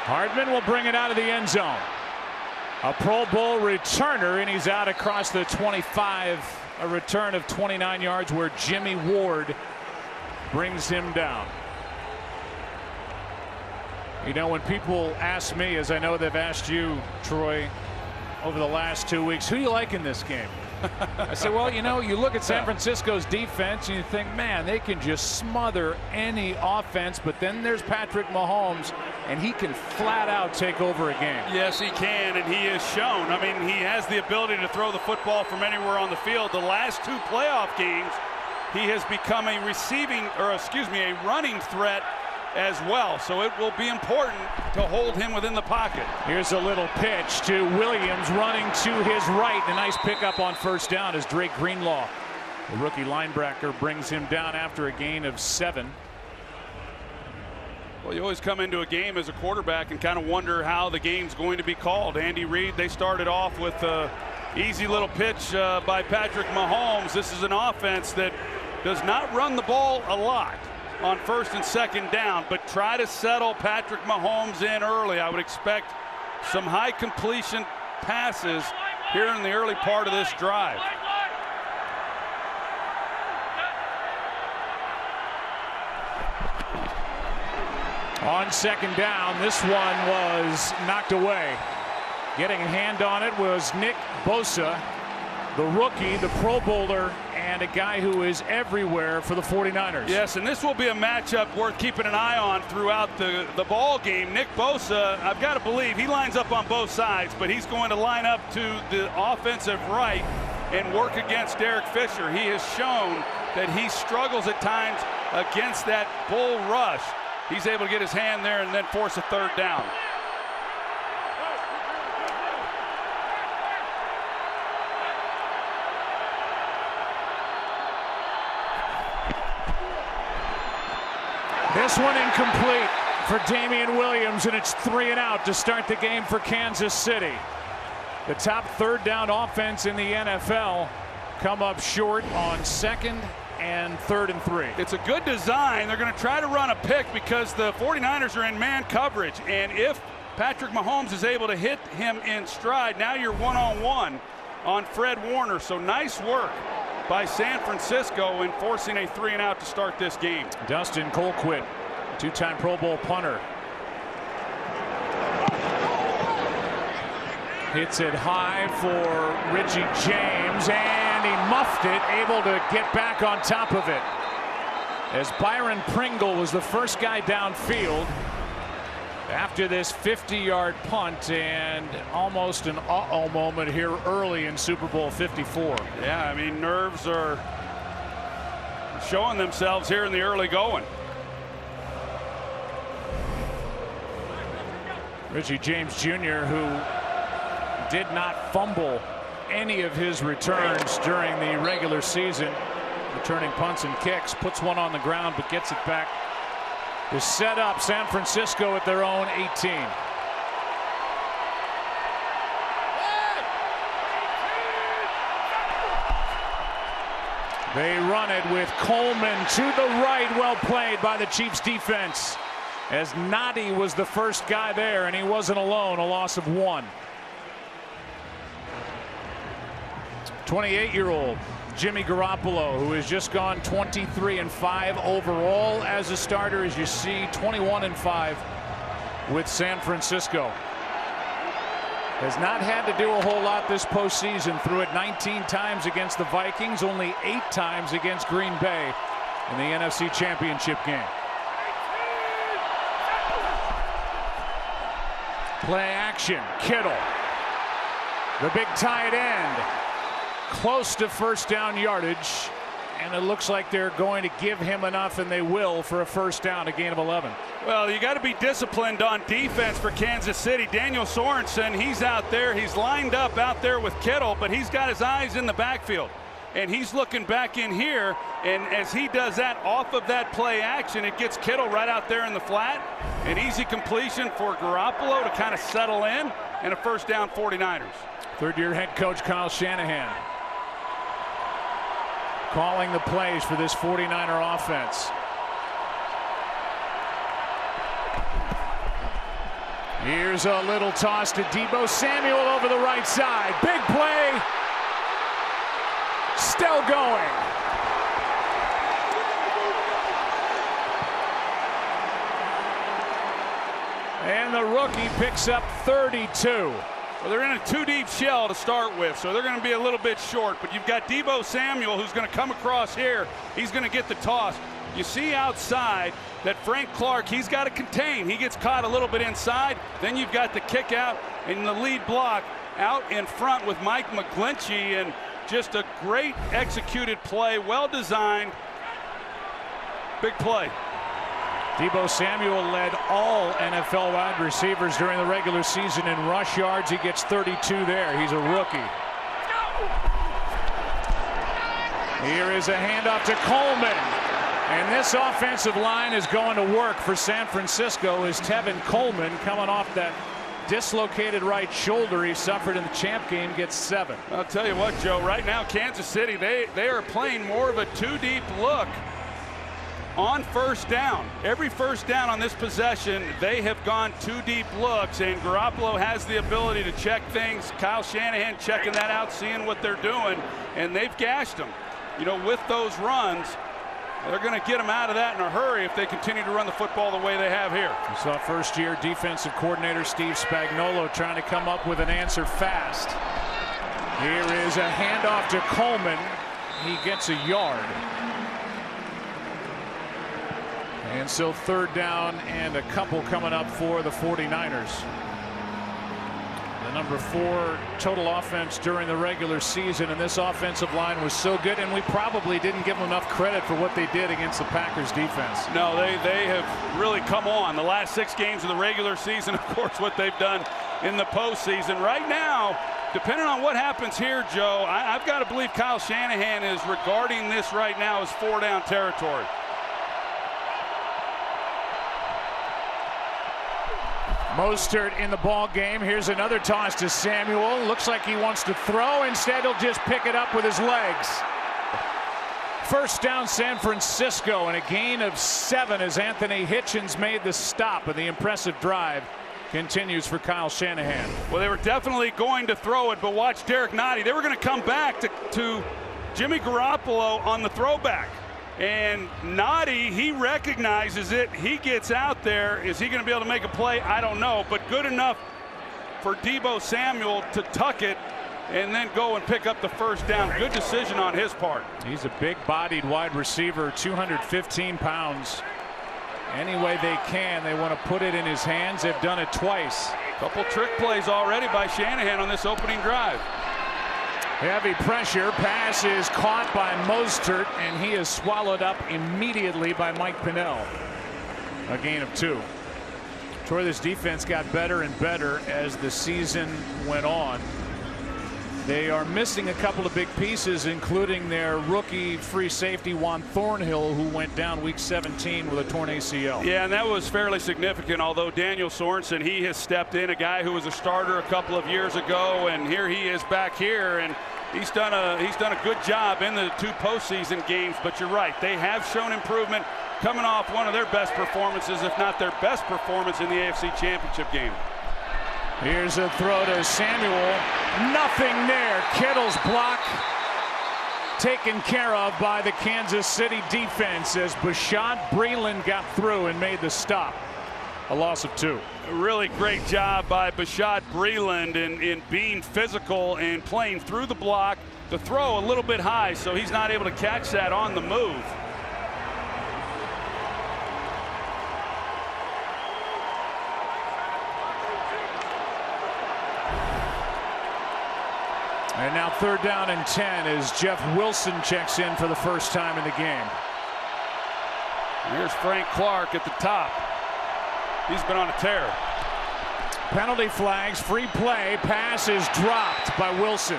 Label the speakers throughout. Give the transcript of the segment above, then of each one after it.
Speaker 1: Hardman will bring it out of the end zone. A Pro Bowl returner, and he's out across the 25. A return of 29 yards where Jimmy Ward brings him down. You know, when people ask me, as I know they've asked you, Troy, over the last 2 weeks, who do you like in this game? I said, well, you know, you look at San Francisco's defense and you think, man, they can just smother any offense. But then there's Patrick Mahomes, and he can flat out take over a game.
Speaker 2: Yes, he can, and he has shown. I mean, he has the ability to throw the football from anywhere on the field. The last 2 playoff games, he has become a running threat as well. So it will be important to hold him within the pocket.
Speaker 1: Here's a little pitch to Williams running to his right. A nice pickup on first down as Drake Greenlaw, the rookie linebacker, brings him down after a gain of 7.
Speaker 2: Well, you always come into a game as a quarterback and kind of wonder how the game's going to be called. Andy Reid, they started off with a easy little pitch by Patrick Mahomes. This is an offense that does not run the ball a lot on first and second down, but try to settle Patrick Mahomes in early. I would expect some high completion passes here in the early part of this drive.
Speaker 1: On second down, this one was knocked away. Getting a hand on it was Nick Bosa, the rookie, the Pro Bowler, and a guy who is everywhere for the 49ers.
Speaker 2: Yes, and this will be a matchup worth keeping an eye on throughout the ball game. Nick Bosa, I've got to believe he lines up on both sides, but he's going to line up to the offensive right and work against Derek Fisher. He has shown that he struggles at times against that bull rush. He's able to get his hand there and then force a third down.
Speaker 1: This one incomplete for Damian Williams, and it's 3 and out to start the game for Kansas City. The top third down offense in the NFL come up short on 2nd and 3rd and 3.
Speaker 2: It's a good design. They're going to try to run a pick because the 49ers are in man coverage, and if Patrick Mahomes is able to hit him in stride, now you're one-on-one on Fred Warner. So nice work by San Francisco in forcing a 3 and out to start this game.
Speaker 1: Dustin Colquitt, 2-time Pro Bowl punter, hits it high for Richie James, and he muffed it, able to get back on top of it, as Byron Pringle was the first guy downfield after this 50-yard punt, and almost an uh-oh moment here early in Super Bowl 54.
Speaker 2: Yeah, I mean, nerves are showing themselves here in the early going.
Speaker 1: Richie James Jr., who did not fumble any of his returns during the regular season, returning punts and kicks, puts one on the ground but gets it back to set up San Francisco at their own 18. They run it with Coleman to the right. Well played by the Chiefs defense, as Nadi was the first guy there, and he wasn't alone. A loss of 1. 28-year-old Jimmy Garoppolo, who has just gone 23-5 overall as a starter, as you see, 21-5 with San Francisco. Has not had to do a whole lot this postseason. Threw it 19 times against the Vikings, only 8 times against Green Bay in the NFC Championship game. Play action, Kittle, the big tight end, close to first down yardage, and it looks like they're going to give him enough, and they will, for a first down, a gain of 11.
Speaker 2: Well, you got to be disciplined on defense for Kansas City. Daniel Sorensen, he's out there. He's lined up out there with Kittle, but he's got his eyes in the backfield. And he's looking back in here, and as he does that off of that play action, it gets Kittle right out there in the flat. An easy completion for Garoppolo to kind of settle in, and a first down 49ers.
Speaker 1: Third-year head coach Kyle Shanahan calling the plays for this 49er offense. Here's a little toss to Deebo Samuel over the right side. Big play. Still going. And the rookie picks up 32.
Speaker 2: Well, they're in a two-deep shell to start with, so they're going to be a little bit short. But you've got Deebo Samuel who's going to come across here. He's going to get the toss. You see outside that Frank Clark, he's got to contain. He gets caught a little bit inside. Then you've got the kick out in the lead block out in front with Mike McGlinchey, and just a great executed play, well designed. Big play.
Speaker 1: Deebo Samuel led all NFL wide receivers during the regular season in rush yards. He gets 32 there. He's a rookie. Here is a handoff to Coleman. And this offensive line is going to work for San Francisco as Tevin Coleman, coming off that dislocated right shoulder he suffered in the champ game, gets 7.
Speaker 2: I'll tell you what, Joe, right now Kansas City, they are playing more of a two-deep look on first down. Every first down on this possession, they have gone two deep looks, and Garoppolo has the ability to check things. Kyle Shanahan checking that out, seeing what they're doing, and they've gashed them. You know, with those runs, they're going to get them out of that in a hurry if they continue to run the football the way they have here.
Speaker 1: You saw first-year defensive coordinator Steve Spagnuolo trying to come up with an answer fast. Here is a handoff to Coleman. He gets a yard. And so third down and a couple coming up for the 49ers. The number 4 total offense during the regular season, and this offensive line was so good, and we probably didn't give them enough credit for what they did against the Packers defense.
Speaker 2: No, they have really come on. The last 6 games of the regular season, of course, what they've done in the postseason. Right now, depending on what happens here, Joe, I've got to believe Kyle Shanahan is regarding this right now as 4-down territory.
Speaker 1: Mostert in the ball game. Here's another toss to Samuel. Looks like he wants to throw. Instead, he'll just pick it up with his legs. First down, San Francisco, and a gain of 7 as Anthony Hitchens made the stop, and the impressive drive continues for Kyle Shanahan.
Speaker 2: Well, they were definitely going to throw it, but watch Derek Nottie. They were going to come back to Jimmy Garoppolo on the throwback. And Nottie, he recognizes it. He gets out there. Is he going to be able to make a play? I don't know, but good enough for Deebo Samuel to tuck it and then go and pick up the first down. Good decision on his part.
Speaker 1: He's a big-bodied wide receiver, 215 pounds. Any way they can, they want to put it in his hands. They've done it twice.
Speaker 2: Couple trick plays already by Shanahan on this opening drive.
Speaker 1: Heavy pressure. Pass is caught by Mostert, and he is swallowed up immediately by Mike Pinnell. A gain of 2. Troy, this defense got better and better as the season went on. They are missing a couple of big pieces, including their rookie free safety Juan Thornhill, who went down week 17 with a torn ACL.
Speaker 2: Yeah, and that was fairly significant, although Daniel Sorensen, he has stepped in, a guy who was a starter a couple of years ago, and here he is back here, and he's done a good job in the 2 postseason games. But you're right, they have shown improvement, coming off one of their best performances, if not their best performance in the AFC Championship game.
Speaker 1: Here's a throw to Samuel. Nothing there. Kittle's block taken care of by the Kansas City defense as Bashaud Breeland got through and made the stop. A loss of 2.
Speaker 2: A really great job by Bashaud Breeland in being physical and playing through the block. The throw a little bit high, so he's not able to catch that on the move.
Speaker 1: And now third down and 10 as Jeff Wilson checks in for the first time in the game.
Speaker 2: Here's Frank Clark at the top. He's been on a tear.
Speaker 1: Penalty flags, free play, pass is dropped by Wilson.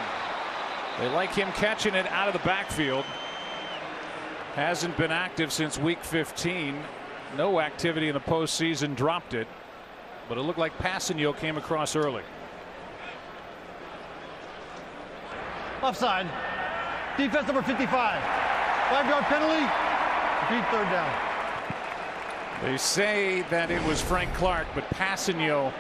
Speaker 1: They like him catching it out of the backfield. Hasn't been active since week 15. No activity in the postseason, dropped it. But it looked like Passanio came across early.
Speaker 3: Offside. Defense number 55. 5-yard penalty. Repeat third down.
Speaker 1: They say that it was Frank Clark, but Passanio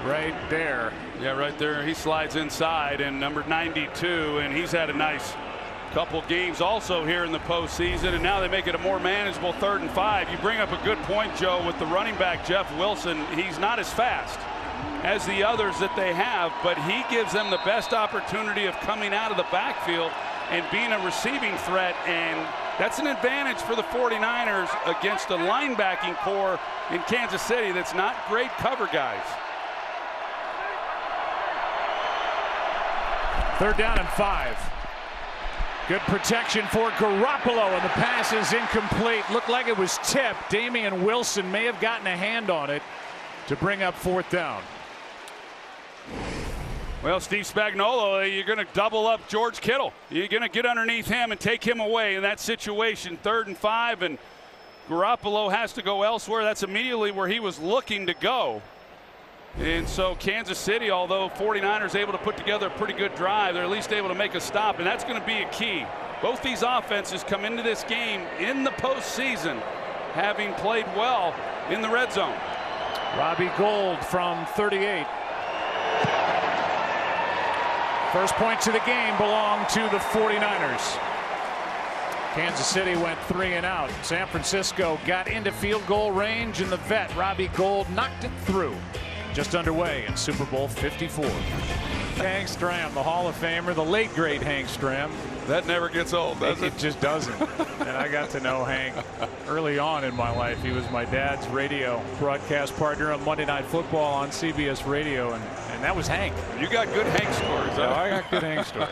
Speaker 1: right there.
Speaker 2: Yeah, right there. He slides inside, and number 92, and he's had a nice couple games also here in the postseason, and now they make it a more manageable 3rd and 5. You bring up a good point, Joe, with the running back Jeff Wilson. He's not as fast as the others that they have, but he gives them the best opportunity of coming out of the backfield and being a receiving threat, and that's an advantage for the 49ers against a linebacking core in Kansas City that's not great cover guys.
Speaker 1: 3rd down and 5. Good protection for Garoppolo, and the pass is incomplete. Looked like it was tipped. Damian Wilson may have gotten a hand on it to bring up 4th down.
Speaker 2: Well, Steve Spagnuolo, you're going to double up George Kittle. You're going to get underneath him and take him away in that situation. 3rd and 5, and Garoppolo has to go elsewhere. That's immediately where he was looking to go. And so Kansas City, although 49ers able to put together a pretty good drive, they're at least able to make a stop, and that's going to be a key. Both these offenses come into this game in the postseason having played well in the red zone.
Speaker 1: Robbie Gould from 38. First points of the game belong to the 49ers. Kansas City went 3 and out. San Francisco got into field goal range, and the vet Robbie Gould knocked it through. Just underway in Super Bowl 54. Hank Stram, the Hall of Famer, the late great Hank Stram.
Speaker 2: That never gets old, does it?
Speaker 1: It just doesn't. And I got to know Hank early on in my life. He was my dad's radio broadcast partner on Monday Night Football on CBS Radio, and that was Hank.
Speaker 2: You got good Hank stories.
Speaker 1: Huh? I got good Hank stories.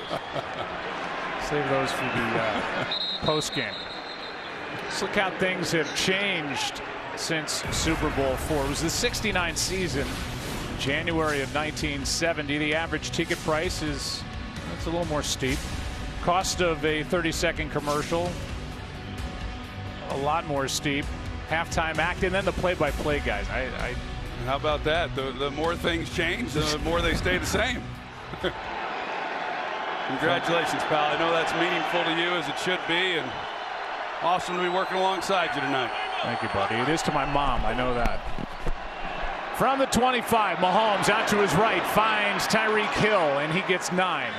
Speaker 1: Save those for the post game. Let's look how things have changed since Super Bowl 4. It was the '69 season, January of 1970. The average ticket price is a little more steep. Cost of a 30-second commercial, a lot more steep. Halftime act, and then the play-by-play guys.
Speaker 2: How about that? The more things change, the more they stay the same. Congratulations, pal. I know that's meaningful to you, as it should be, and awesome to be working alongside you tonight.
Speaker 1: Thank you, buddy. It is to my mom. I know that. From the 25, Mahomes out to his right, finds Tyreek Hill, and he gets 9.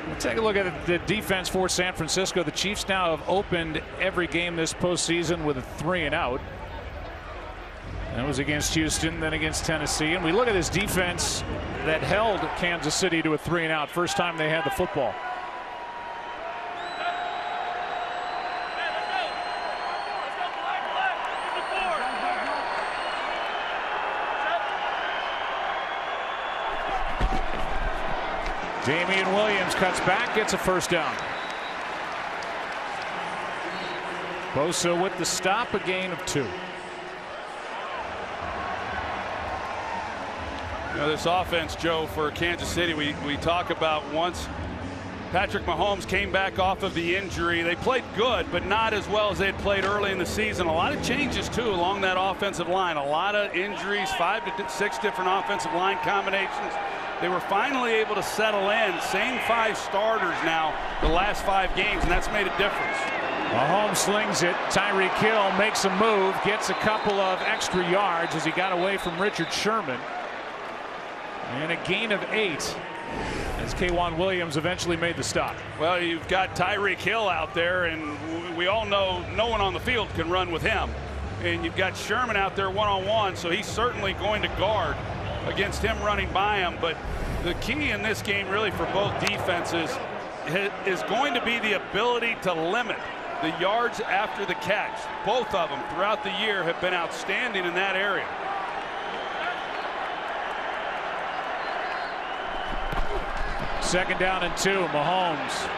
Speaker 1: We'll take a look at the defense for San Francisco. The Chiefs now have opened every game this postseason with a 3 and out. That was against Houston, then against Tennessee. And we look at this defense that held Kansas City to a 3 and out. First time they had the football. Damian Williams cuts back, gets a first down. Bosa with the stop, a gain of 2.
Speaker 2: You know, this offense, Joe, for Kansas City, we talk about once Patrick Mahomes came back off of the injury. They played good, but not as well as they had played early in the season. A lot of changes, too, along that offensive line. A lot of injuries, 5 to 6 different offensive line combinations. They were finally able to settle in. Same 5 starters now the last 5 games, and that's made a difference.
Speaker 1: Mahomes slings it. Tyreek Hill makes a move, gets a couple of extra yards as he got away from Richard Sherman. And a gain of 8 as K'Wan Williams eventually made the stop.
Speaker 2: Well, you've got Tyreek Hill out there, and we all know no one on the field can run with him. And you've got Sherman out there one-on-one, so he's certainly going to guard against him running by him. But the key in this game really for both defenses is going to be the ability to limit the yards after the catch. Both of them throughout the year have been outstanding in that area.
Speaker 1: Second down and 2. Mahomes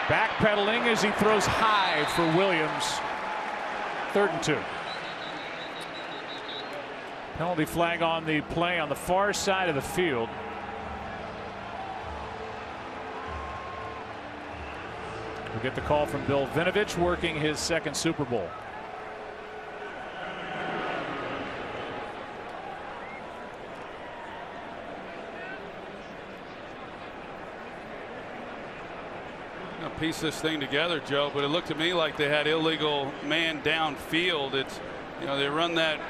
Speaker 1: backpedaling as he throws high for Williams. 3rd and 2. Penalty flag on the play on the far side of the field. We'll get the call from Bill Vinovich, working his 2nd Super Bowl.
Speaker 2: Piece this thing together, Joe, but it looked to me like they had illegal man downfield. It's, they run that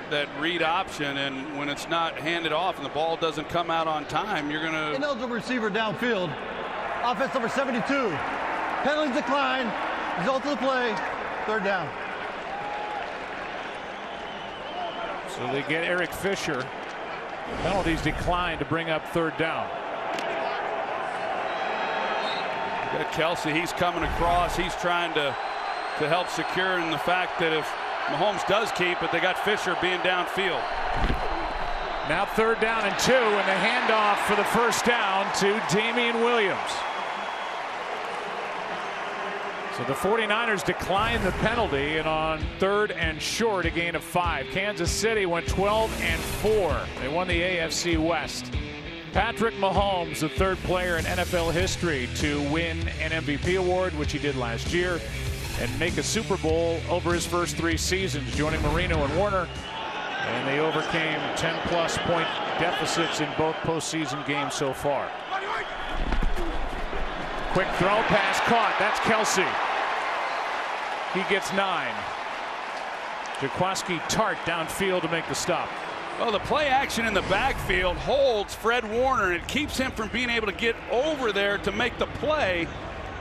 Speaker 2: read option, and when it's not handed off and the ball doesn't come out on time, you're going to.
Speaker 3: Ineligible receiver downfield. Offense number 72. Penalty decline. Result of the play, 3rd down.
Speaker 1: So they get Eric Fisher. Penalties declined to bring up 3rd down.
Speaker 2: Got Kelce, he's coming across. He's trying to help secure in the fact that if Mahomes does keep it, they got Fisher being downfield.
Speaker 1: Now 3rd down and 2, and the handoff for the 1st down to Damian Williams. So the 49ers declined the penalty, and on 3rd and short, a gain of 5. Kansas City went 12-4. They won the AFC West. Patrick Mahomes, the 3rd player in NFL history to win an MVP award, which he did last year, and make a Super Bowl over his first 3 seasons, joining Marino and Warner. And they overcame 10-plus point deficits in both postseason games so far. Quick throw, pass caught. That's Kelce. He gets 9. Jaquiski Tart downfield to make the stop.
Speaker 2: Well, the play action in the backfield holds Fred Warner, and it keeps him from being able to get over there to make the play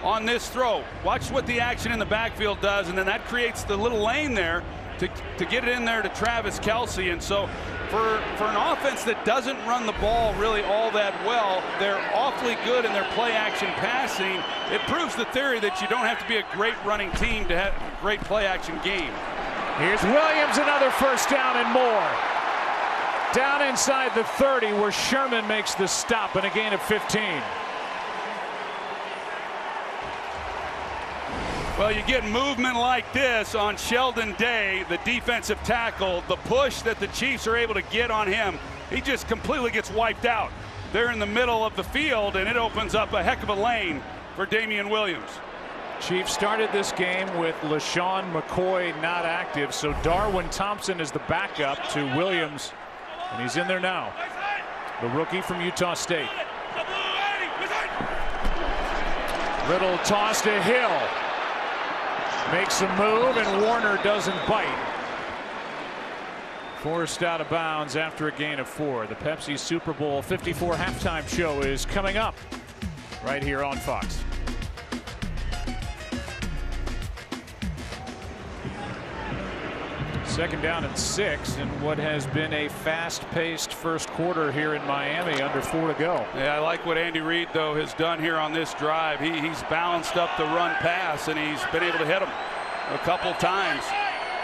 Speaker 2: on this throw. Watch what the action in the backfield does, and then that creates the little lane there to get it in there to Travis Kelce. And so for an offense that doesn't run the ball really all that well, they're awfully good in their play action passing. It proves the theory that you don't have to be a great running team to have a great play action game.
Speaker 1: Here's Williams, another 1st down and more. Down inside the 30, where Sherman makes the stop, and a gain of 15.
Speaker 2: Well, you get movement like this on Sheldon Day, the defensive tackle. The push that the Chiefs are able to get on him, he just completely gets wiped out. They're in the middle of the field, and it opens up a heck of a lane for Damian Williams.
Speaker 1: Chiefs started this game with LaShawn McCoy not active, so Darwin Thompson is the backup to Williams, and he's in there now. The rookie from Utah State. Little toss to Hill. Makes a move, and Warner doesn't bite. Forced out of bounds after a gain of 4. The Pepsi Super Bowl 54 halftime show is coming up right here on Fox. Second down and 6 in what has been a fast-paced first quarter here in Miami, under 4 to go.
Speaker 2: Yeah, I like what Andy Reid, though, has done here on this drive. He's balanced up the run pass, and he's been able to hit him a couple times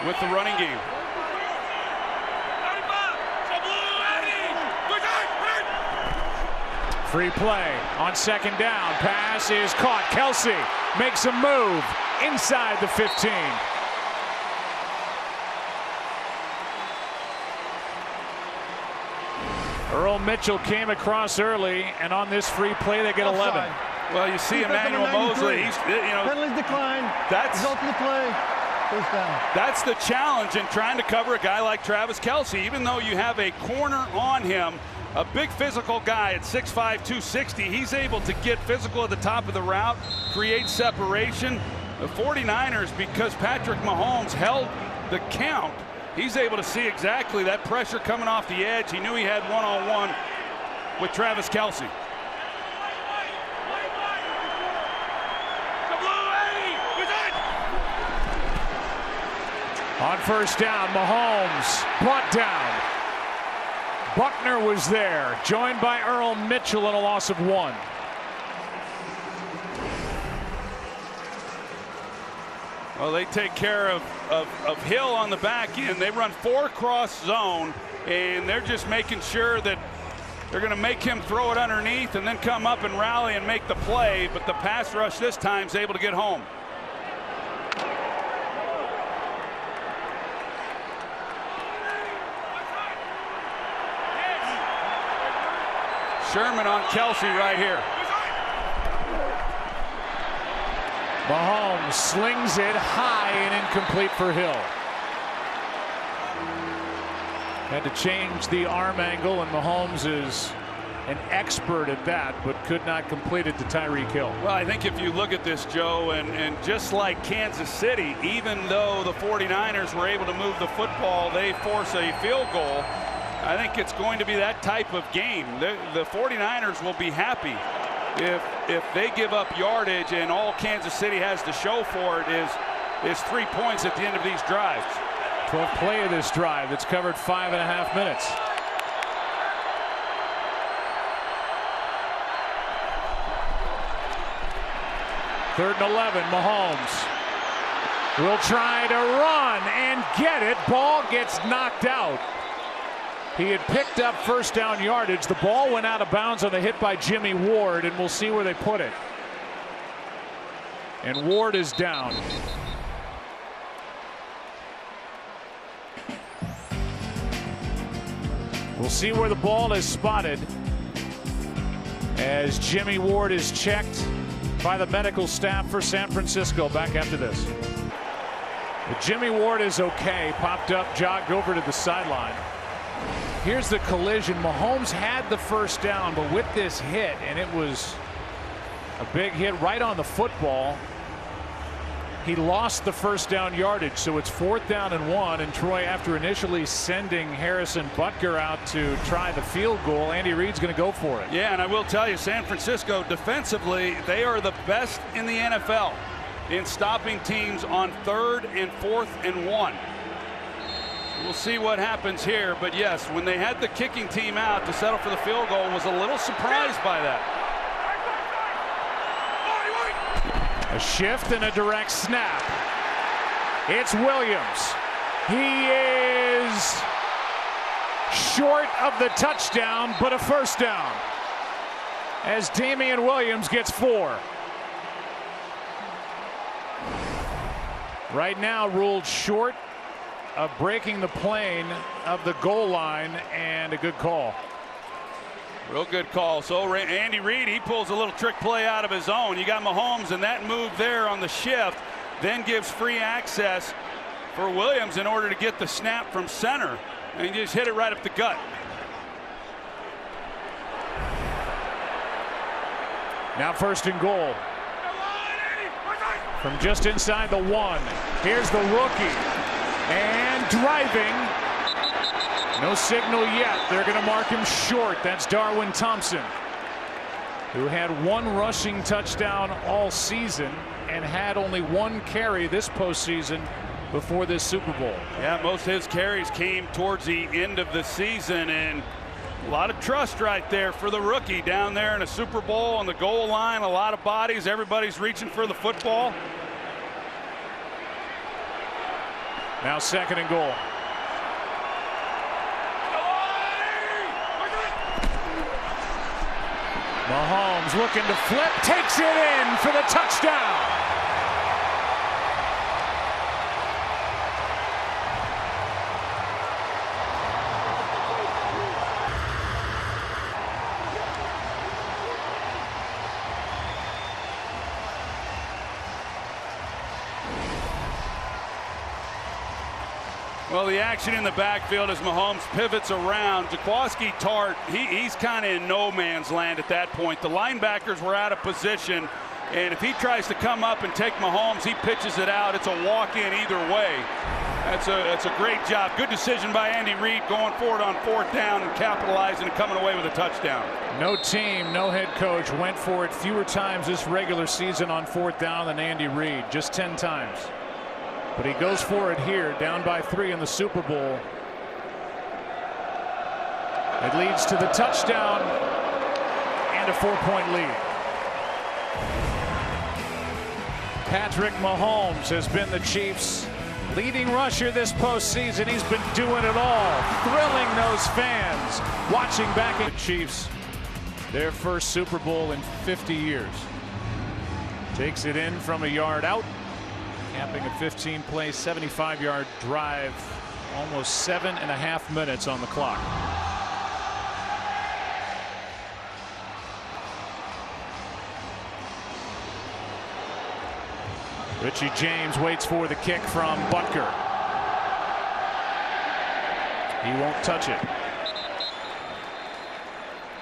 Speaker 2: with the running game.
Speaker 1: Free play on 2nd down. Pass is caught. Kelce makes a move inside the 15. Earl Mitchell came across early, and on this free play they get 11.
Speaker 2: Well, you see Emmanuel Mosley. He's,
Speaker 3: penalties decline. Result of the play. 1st down.
Speaker 2: That's the challenge in trying to cover a guy like Travis Kelce. Even though you have a corner on him, a big physical guy at 6'5", 260, he's able to get physical at the top of the route, create separation. The 49ers, because Patrick Mahomes held the count, he's able to see exactly that pressure coming off the edge. He knew he had one-on-one with Travis Kelce.
Speaker 1: On 1st down, Mahomes brought down. Buckner was there, joined by Earl Mitchell, and a loss of 1.
Speaker 2: Well, they take care of Hill on the back end. They run 4 cross zone, and they're just making sure that they're going to make him throw it underneath and then come up and rally and make the play. But the pass rush this time is able to get home. Sherman on Kelce right here.
Speaker 1: Mahomes slings it high and incomplete for Hill. Had to change the arm angle, and Mahomes is an expert at that, but could not complete it to Tyreek Hill.
Speaker 2: Well, I think if you look at this, Joe, and just like Kansas City, even though the 49ers were able to move the football, they force a field goal. I think it's going to be that type of game. The 49ers will be happy if they give up yardage and all Kansas City has to show for it is 3 points at the end of these drives.
Speaker 1: 12th play of this drive that's covered 5.5 minutes. Third and 11. Mahomes will try to run and get it. Ball gets knocked out. He had picked up first down yardage. The ball went out of bounds on the hit by Jimmy Ward, and we'll see where they put it. And Ward is down. We'll see where the ball is spotted as Jimmy Ward is checked by the medical staff for San Francisco. Back after this. But Jimmy Ward is okay. Popped up, jogged over to the sideline. Here's the collision. Mahomes had the first down, but with this hit, and it was a big hit right on the football, he lost the first down yardage. So it's 4th down and 1, and Troy, after initially sending Harrison Butker out to try the field goal, Andy Reid's going to go for it.
Speaker 2: Yeah, and I will tell you, San Francisco defensively, they are the best in the NFL in stopping teams on 3rd and 4th and 1. We'll see what happens here, but yes, when they had the kicking team out to settle for the field goal, was a little surprised by that.
Speaker 1: A shift and a direct snap. It's Williams. He is short of the touchdown, but a first down, as Damian Williams gets 4. Right now ruled short of breaking the plane of the goal line, and a good call.
Speaker 2: Real good call. So Andy Reid, he pulls a little trick play out of his own. You got Mahomes, and that move there on the shift then gives free access for Williams in order to get the snap from center, and he just hit it right up the gut.
Speaker 1: Now 1st and goal from just inside the 1. Here's the rookie. And driving. No signal yet. They're going to mark him short. That's Darwin Thompson, who had 1 rushing touchdown all season and had only 1 carry this postseason before this Super Bowl.
Speaker 2: Yeah, most of his carries came towards the end of the season, and a lot of trust right there for the rookie down there in a Super Bowl on the goal line. A lot of bodies. Everybody's reaching for the football.
Speaker 1: Now 2nd and goal. Mahomes looking to flip, takes it in for the touchdown.
Speaker 2: Well, the action in the backfield as Mahomes pivots around. Jaquiski Tartt, he's kind of in no man's land at that point. The linebackers were out of position, and if he tries to come up and take Mahomes, he pitches it out. It's a walk-in either way. That's a great job. Good decision by Andy Reid going forward on 4th down and capitalizing and coming away with a touchdown.
Speaker 1: No team, no head coach went for it fewer times this regular season on 4th down than Andy Reid, just 10 times. But he goes for it here, down by 3 in the Super Bowl. It leads to the touchdown and a 4-point lead. Patrick Mahomes has been the Chiefs' leading rusher this postseason. He's been doing it all, thrilling those fans watching back at the Chiefs. Their first Super Bowl in 50 years. Takes it in from a yard out. Capping a 15-play, 75-yard drive, almost 7.5 minutes on the clock. Richie James waits for the kick from Butker. He won't touch it.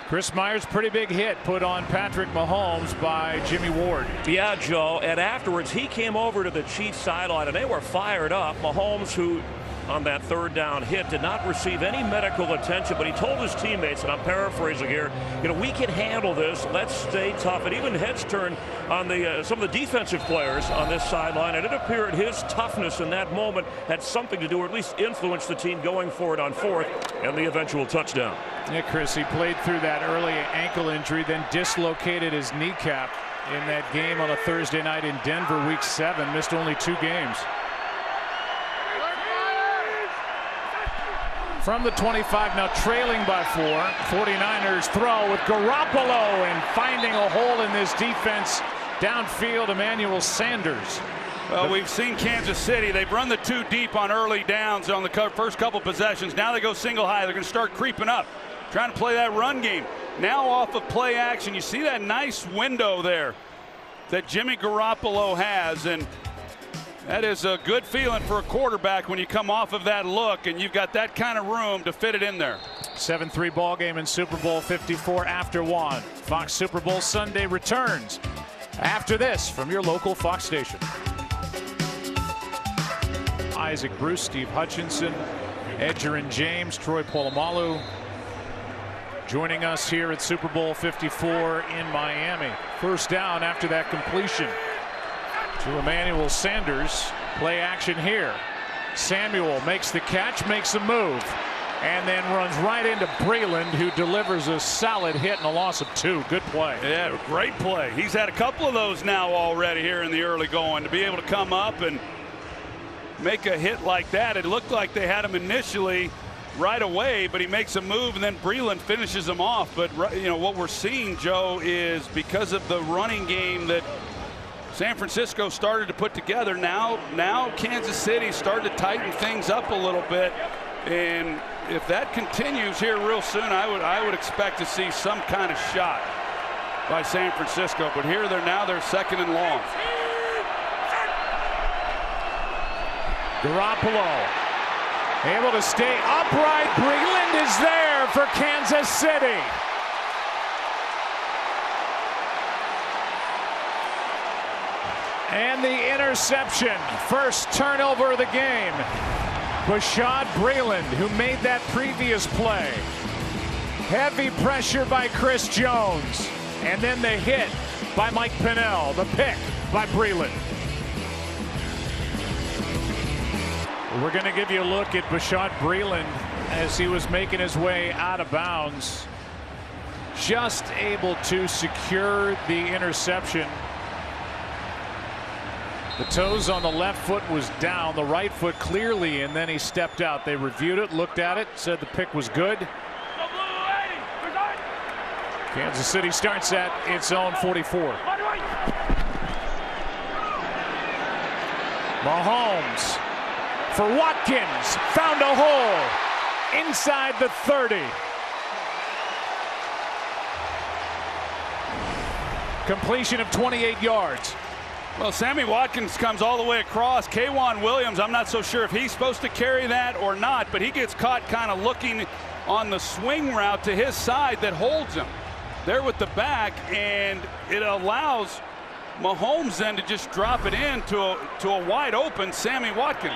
Speaker 1: Chris Myers, pretty big hit put on Patrick Mahomes by Jimmy Ward.
Speaker 4: Yeah, Joe, and afterwards he came over to the Chiefs sideline and they were fired up. Mahomes, who on that third down hit did not receive any medical attention, but he told his teammates, and I'm paraphrasing here, we can handle this, let's stay tough. And even heads turned on some of the defensive players on this sideline, and it appeared his toughness in that moment had something to do, or at least influence the team going forward on fourth and the eventual touchdown.
Speaker 1: Yeah, Chris, he played through that early ankle injury, then dislocated his kneecap in that game on a Thursday night in Denver, week 7, missed only 2 games. From the 25, now trailing by 4. 49ers throw with Garoppolo and finding a hole in this defense. Downfield, Emmanuel Sanders.
Speaker 2: Well, we've seen Kansas City. They've run the 2 deep on early downs on the first couple possessions. Now they go single high. They're going to start creeping up, trying to play that run game. Now off of play action, you see that nice window there that Jimmy Garoppolo has, and that is a good feeling for a quarterback when you come off of that look and you've got that kind of room to fit it in there.
Speaker 1: 7-3 ball game in Super Bowl 54 after 1. Fox Super Bowl Sunday returns after this from your local Fox station. Isaac Bruce, Steve Hutchinson, Edgerrin James, Troy Polamalu joining us here at Super Bowl 54 in Miami. First down after that completion to Emmanuel Sanders. Play action here. Samuel makes the catch, makes a move, and then runs right into Breeland, who delivers a solid hit and a loss of 2. Good play.
Speaker 2: Yeah, great play. He's had a couple of those now already here in the early going. To be able to come up and make a hit like that, it looked like they had him initially right away, but he makes a move and then Breeland finishes him off. But what we're seeing, Joe, is because of the running game that San Francisco started to put together, now Kansas City started to tighten things up a little bit, and if that continues here real soon, I would expect to see some kind of shot by San Francisco. But here they're second and long.
Speaker 1: Garoppolo able to stay upright. Breeland is there for Kansas City. And the interception, first turnover of the game. Bashaud Breeland, who made that previous play. Heavy pressure by Chris Jones. And then the hit by Mike Pennell, the pick by Breeland. We're going to give you a look at Bashaud Breeland as he was making his way out of bounds. Just able to secure the interception. The toes on the left foot was down, the right foot clearly, and then he stepped out. They reviewed it, looked at it, said the pick was good. Kansas City starts at its own 44. Mahomes for Watkins, found a hole inside the 30. Completion of 28 yards.
Speaker 2: Well, Sammy Watkins comes all the way across. K'Wan Williams, I'm not so sure if he's supposed to carry that or not, but he gets caught kind of looking on the swing route to his side that holds him there with the back, and it allows Mahomes then to just drop it in to a wide open Sammy Watkins.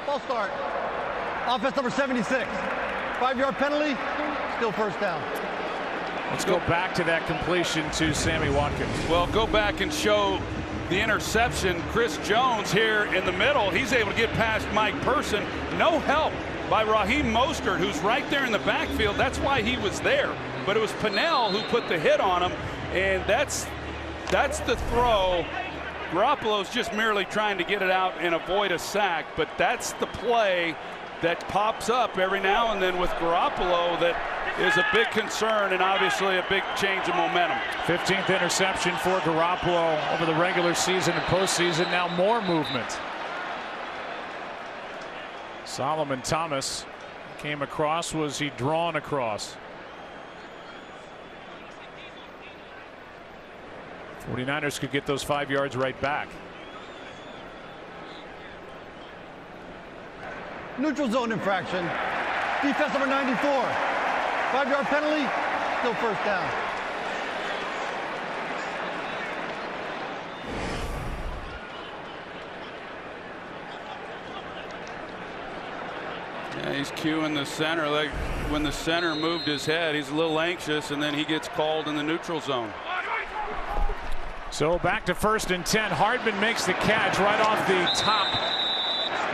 Speaker 3: Ball start. Offense number 76. 5-yard penalty. Still first down.
Speaker 1: Let's go back to that completion to Sammy Watkins.
Speaker 2: Well, go back and show the interception. Chris Jones here in the middle. He's able to get past Mike Person. No help by Raheem Mostert, who's right there in the backfield. That's why he was there. But it was Pennell who put the hit on him, and that's the throw. Garoppolo's just merely trying to get it out and avoid a sack, but that's the play that pops up every now and then with Garoppolo that is a big concern and obviously a big change of momentum.
Speaker 1: 15th interception for Garoppolo over the regular season and postseason. Now more movement. Solomon Thomas came across. Was he drawn across? 49ers could get those 5 yards right back.
Speaker 3: Neutral zone infraction. Defense number 94. 5-yard penalty. Still first down.
Speaker 2: Yeah, he's cueing the center. Like when the center moved his head, he's a little anxious, and then he gets called in the neutral zone.
Speaker 1: So back to 1st and 10. Hardman makes the catch right off the top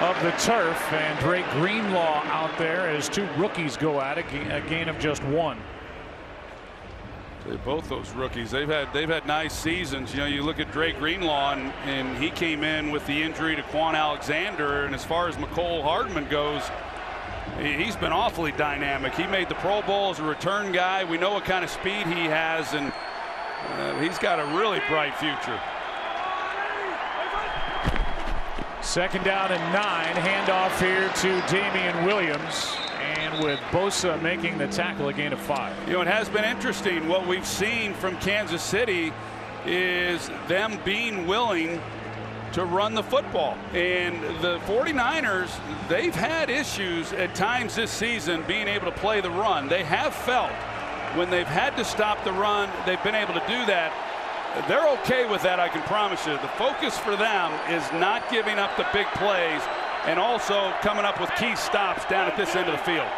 Speaker 1: of the turf, and Drake Greenlaw out there as 2 rookies go at it. A gain of just 1.
Speaker 2: Both those rookies, they've had nice seasons. You know, you look at Drake Greenlaw, and he came in with the injury to Quan Alexander, and as far as McCole Hardman goes, he's been awfully dynamic. He made the Pro Bowl as a return guy. We know what kind of speed he has, and he's got a really bright future.
Speaker 1: 2nd down and 9. Handoff here to Damian Williams. And with Bosa making the tackle, a gain of 5.
Speaker 2: You know, it has been interesting. What we've seen from Kansas City is them being willing to run the football. And the 49ers, they've had issues at times this season being able to play the run. They have felt when they've had to stop the run, they've been able to do that. They're okay with that, I can promise you. The focus for them is not giving up the big plays and also coming up with key stops down at this end of the field.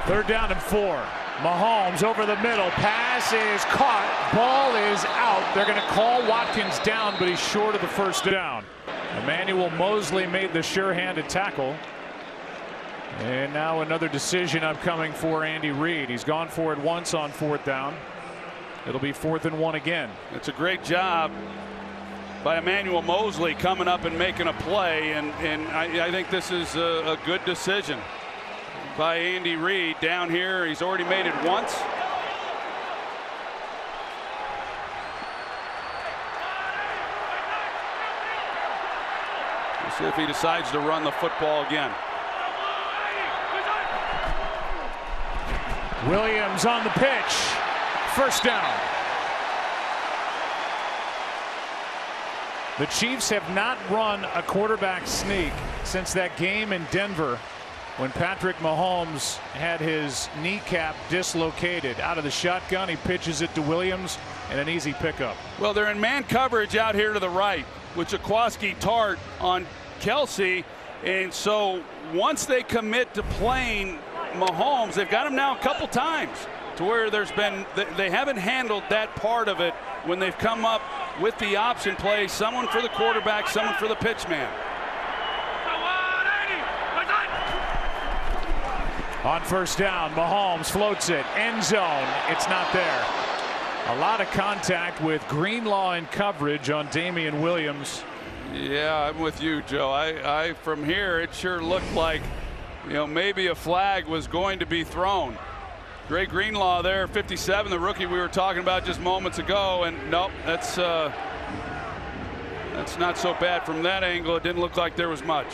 Speaker 1: Third down and 4. Mahomes over the middle. Pass is caught. Ball is out. They're going to call Watkins down, but he's short of the first down. Emmanuel Mosley made the sure-handed tackle. And now another decision upcoming for Andy Reid. He's gone for it once on 4th down. It'll be 4th and 1 again.
Speaker 2: It's a great job by Emmanuel Mosley coming up and making a play, and I think this is a good decision by Andy Reid down here. He's already made it once. We'll see if he decides to run the football again.
Speaker 1: Williams on the pitch. First down. The Chiefs have not run a quarterback sneak since that game in Denver when Patrick Mahomes had his kneecap dislocated. Out of the shotgun, he pitches it to Williams, and an easy pickup.
Speaker 2: Well, they're in man coverage out here to the right with Jaquiski Tart on Kelce, and so once they commit to playing Mahomes, they've got him now a couple times to where they haven't handled that part of it when they've come up with the option play, someone for the quarterback, someone for the pitch man.
Speaker 1: On first down, Mahomes floats it, end zone. It's not there. A lot of contact with Greenlaw in coverage on Damian Williams.
Speaker 2: Yeah, I'm with you, Joe. I from here, it sure looked like, you know, maybe a flag was going to be thrown. Drake Greenlaw there, 57, the rookie we were talking about just moments ago, and nope, that's not so bad from that angle. It didn't look like there was much.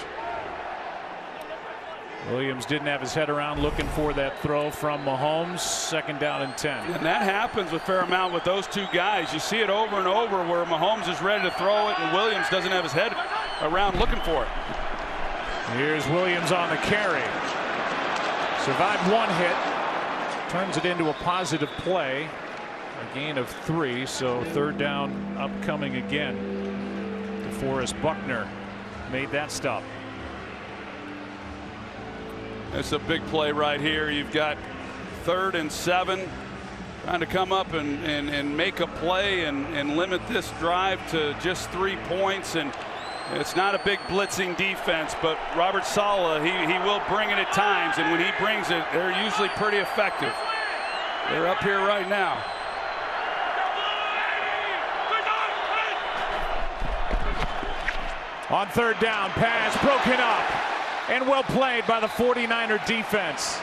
Speaker 1: Williams didn't have his head around looking for that throw from Mahomes. 2nd down and 10.
Speaker 2: And that happens a fair amount with those two guys. You see it over and over where Mahomes is ready to throw it and Williams doesn't have his head around looking for it.
Speaker 1: Here's Williams on the carry. Survived 1 hit. Turns it into a positive play. A gain of 3, so 3rd down upcoming again. DeForest Buckner made that stop.
Speaker 2: It's a big play right here. You've got 3rd and 7, trying to come up and make a play and limit this drive to just 3 points. And it's not a big blitzing defense, but Robert Saleh, he will bring it at times, and when he brings it, they're usually pretty effective. They're up here right now.
Speaker 1: On 3rd down, pass broken up and well played by the 49er defense.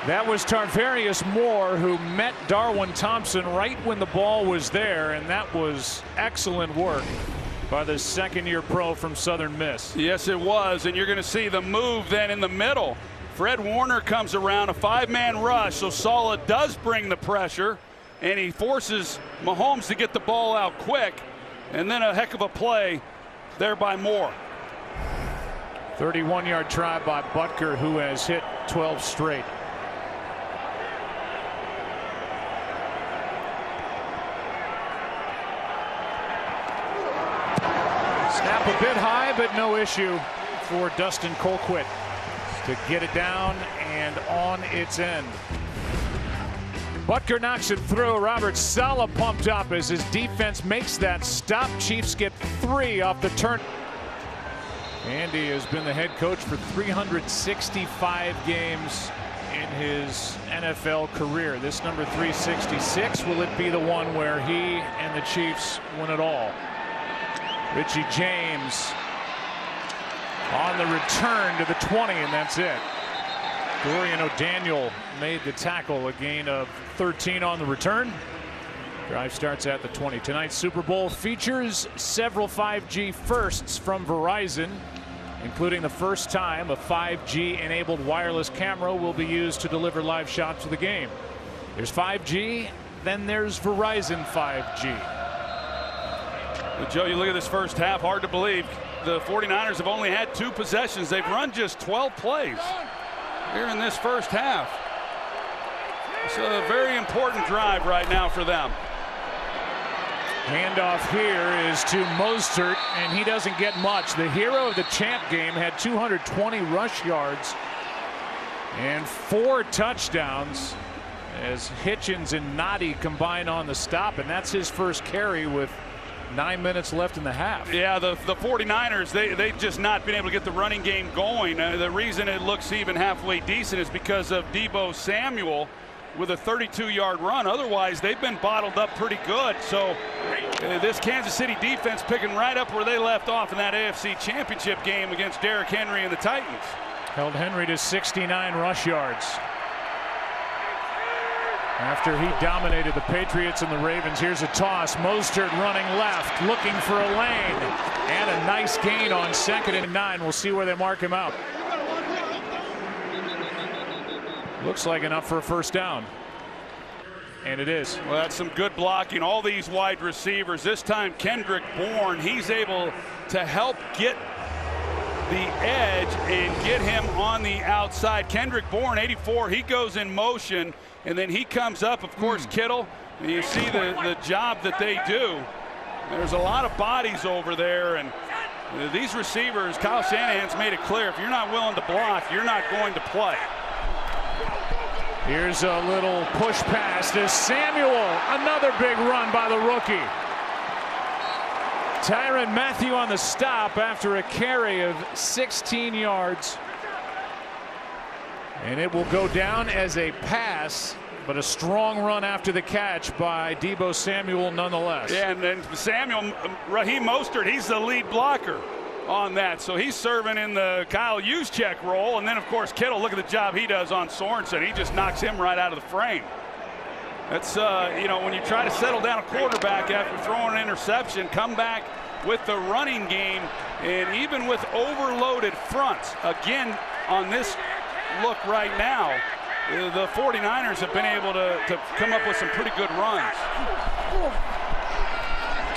Speaker 1: That was Tarvarius Moore who met Darwin Thompson right when the ball was there, and that was excellent work by the 2nd-year pro from Southern Miss.
Speaker 2: Yes, it was, and you're going to see the move then in the middle Fred Warner comes around, a 5-man rush, so Saleh does bring the pressure, and he forces Mahomes to get the ball out quick, and then a heck of a play there by Moore.
Speaker 1: 31-yard try by Butker, who has hit 12 straight. Snap a bit high, but no issue for Dustin Colquitt to get it down and on its end. Butker knocks it through. Robert Saleh pumped up as his defense makes that stop. Chiefs get 3 off the turn. Andy has been the head coach for 365 games in his NFL career. This number 366, will it be the one where he and the Chiefs win it all? Richie James on the return to the 20, and that's it. Dorian O'Daniel made the tackle, a gain of 13 on the return. Drive starts at the 20. Tonight's Super Bowl features several 5G firsts from Verizon, including the first time a 5G enabled wireless camera will be used to deliver live shots of the game. There's 5G, then there's Verizon 5G.
Speaker 2: Well, Joe, you look at this first half, hard to believe. The 49ers have only had 2 possessions. They've run just 12 plays here in this first half. It's a very important drive right now for them.
Speaker 1: Handoff here is to Mostert, and he doesn't get much. The hero of the champ game had 220 rush yards and 4 touchdowns as Hitchens and Noddy combine on the stop, and that's his first carry with 9 minutes left in the half.
Speaker 2: Yeah, the 49ers, they've just not been able to get the running game going. The reason it looks even halfway decent is because of Deebo Samuel with a 32-yard run. Otherwise, they've been bottled up pretty good. So this Kansas City defense picking right up where they left off in that AFC Championship game against Derrick Henry and the Titans.
Speaker 1: Held Henry to 69 rush yards after he dominated the Patriots and the Ravens. Here's a toss. Mostert running left, looking for a lane, and a nice gain on 2nd and 9. We'll see where they mark him out. Looks like enough for a first down. And it is.
Speaker 2: Well, that's some good blocking. All these wide receivers. This time Kendrick Bourne, he's able to help get the edge and get him on the outside. Kendrick Bourne, 84, he goes in motion, and then he comes up, of course, Kittle. And you see the job that they do. There's a lot of bodies over there, and these receivers, Kyle Shanahan's made it clear, if you're not willing to block, you're not going to play.
Speaker 1: Here's a little push pass to Samuel. Another big run by the rookie. Tyrann Mathieu on the stop after a carry of 16 yards. And it will go down as a pass, but a strong run after the catch by Deebo Samuel nonetheless.
Speaker 2: Yeah, and then Samuel, Raheem Mostert, he's the lead blocker on that. So he's serving in the Kyle Juszczyk role. And then, of course, Kittle, look at the job he does on Sorensen. He just knocks him right out of the frame. That's, you know, when you try to settle down a quarterback after throwing an interception, come back with the running game, and even with overloaded fronts. Again, on this look right now, the 49ers have been able to come up with some pretty good runs.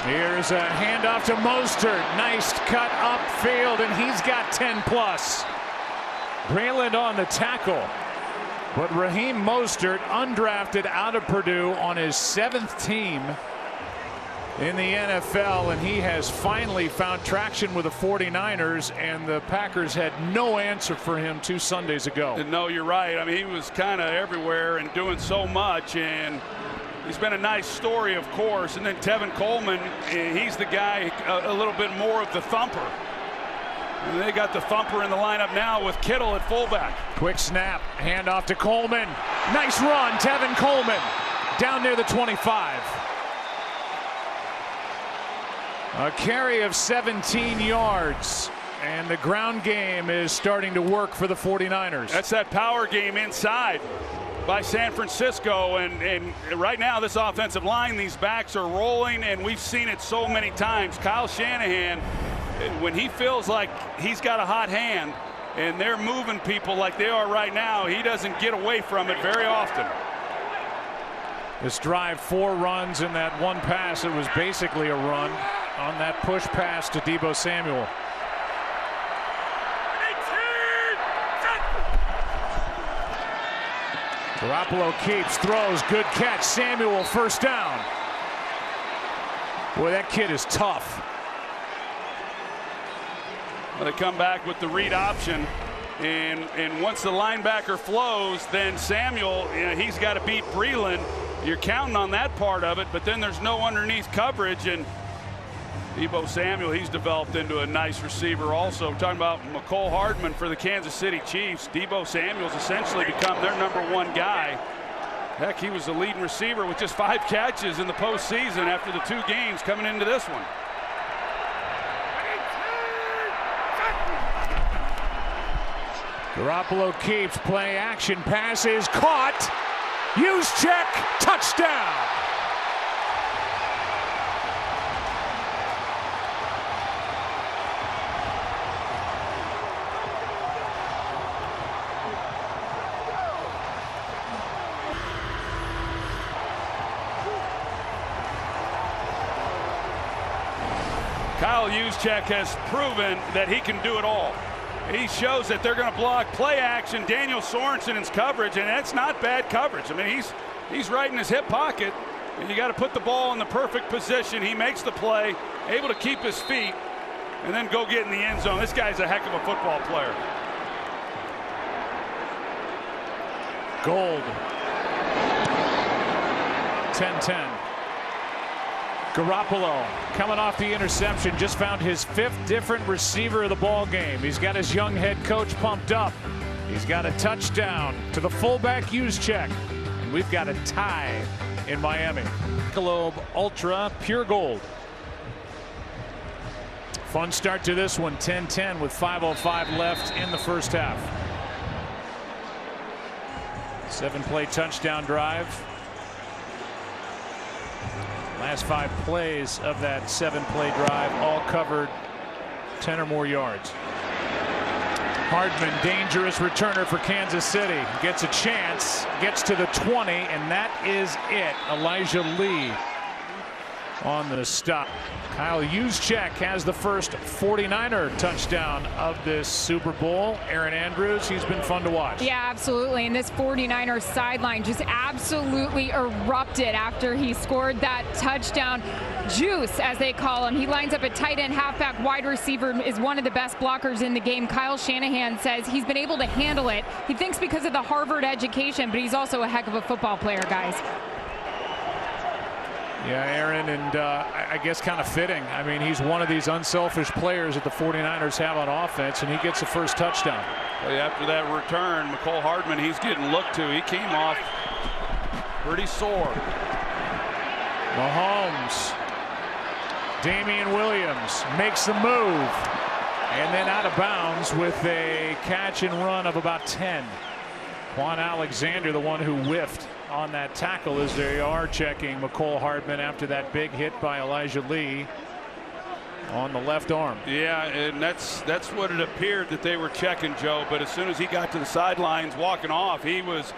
Speaker 1: Here's a handoff to Mostert. Nice cut upfield, and he's got 10 plus. Breland on the tackle. But Raheem Mostert, undrafted out of Purdue, on his 7th team in the NFL, and he has finally found traction with the 49ers, and the Packers had no answer for him 2 Sundays ago.
Speaker 2: No, you're right. I mean, he was kind of everywhere and doing so much, and he's been a nice story, of course. And then Tevin Coleman, he's the guy, a little bit more of the thumper. And they got the thumper in the lineup now with Kittle at fullback.
Speaker 1: Quick snap, handoff to Coleman. Nice run, Tevin Coleman, down near the 25. A carry of 17 yards, and the ground game is starting to work for the 49ers.
Speaker 2: That's that power game inside by San Francisco, and right now this offensive line, these backs are rolling, and we've seen it so many times. Kyle Shanahan, when he feels like he's got a hot hand, and they're moving people like they are right now, he doesn't get away from it very often.
Speaker 1: This drive, 4 runs in that one pass. It was basically a run on that push pass to Deebo Samuel. Garoppolo keeps, throws, good catch. Samuel, first down. Boy, that kid is tough.
Speaker 2: Well, they come back with the read option, and once the linebacker flows, then Samuel, he's got to beat Breland. You're counting on that part of it, but then there's no underneath coverage, and Deebo Samuel, he's developed into a nice receiver also. We're talking about McCole Hardman for the Kansas City Chiefs. Deebo Samuel's essentially become their #1 guy. Heck, he was the leading receiver with just 5 catches in the postseason after the 2 games coming into this one.
Speaker 1: Garoppolo keeps, play action, passes, caught. Juszczyk, touchdown.
Speaker 2: Kyle Juszczyk has proven that he can do it all. He shows that they're going to block play action, Daniel Sorensen's coverage, and that's not bad coverage. I mean, he's right in his hip pocket, and you got to put the ball in the perfect position. He makes the play, able to keep his feet, and then go get in the end zone. This guy's a heck of a football player.
Speaker 1: Gold. 10-10. Garoppolo coming off the interception, just found his 5th different receiver of the ball game. He's got his young head coach pumped up. He's got a touchdown to the fullback Juszczyk, and we've got a tie in Miami. Michelob Ultra Pure Gold. Fun start to this one, 10-10 with 5:05 left in the first half. 7-play touchdown drive. Last 5 plays of that 7-play drive all covered 10 or more yards. Hardman, dangerous returner for Kansas City, gets a chance, gets to the 20, and that is it. Elijah Lee on the stop. Kyle Juszczyk has the first 49er touchdown of this Super Bowl. Aaron Andrews, he's been fun to watch.
Speaker 5: Yeah, absolutely. And this 49er sideline just absolutely erupted after he scored that touchdown. Juice, as they call him. He lines up at tight end, halfback, wide receiver, is one of the best blockers in the game. Kyle Shanahan says he's been able to handle it. He thinks because of the Harvard education, but he's also a heck of a football player, guys.
Speaker 1: Yeah, Aaron, and I guess kind of fitting. I mean, he's one of these unselfish players that the 49ers have on offense, and he gets the first touchdown.
Speaker 2: Well, after that return, McCole Hardman, he's getting looked to. He came off pretty sore.
Speaker 1: Mahomes, Damian Williams makes the move, and then out of bounds with a catch and run of about 10. Quan Alexander, the one who whiffed on that tackle, as they are checking McCole Hardman after that big hit by Elijah Lee on the left arm.
Speaker 2: Yeah, and that's what it appeared that they were checking, Joe. But as soon as he got to the sidelines walking off, he was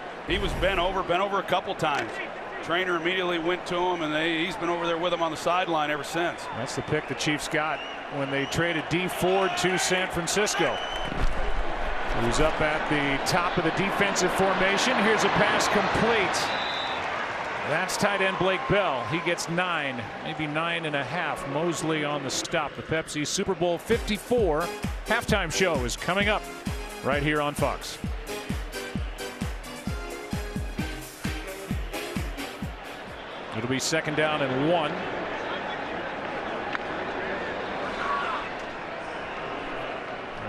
Speaker 2: bent over a couple times. Trainer immediately went to him, and he's been over there with him on the sideline ever since.
Speaker 1: That's the pick the Chiefs got when they traded D Ford to San Francisco. He's up at the top of the defensive formation. Here's a pass complete. That's tight end Blake Bell. He gets 9, maybe 9.5. Mosley on the stop. The Pepsi Super Bowl 54 halftime show is coming up right here on Fox. It'll be 2nd down and 1.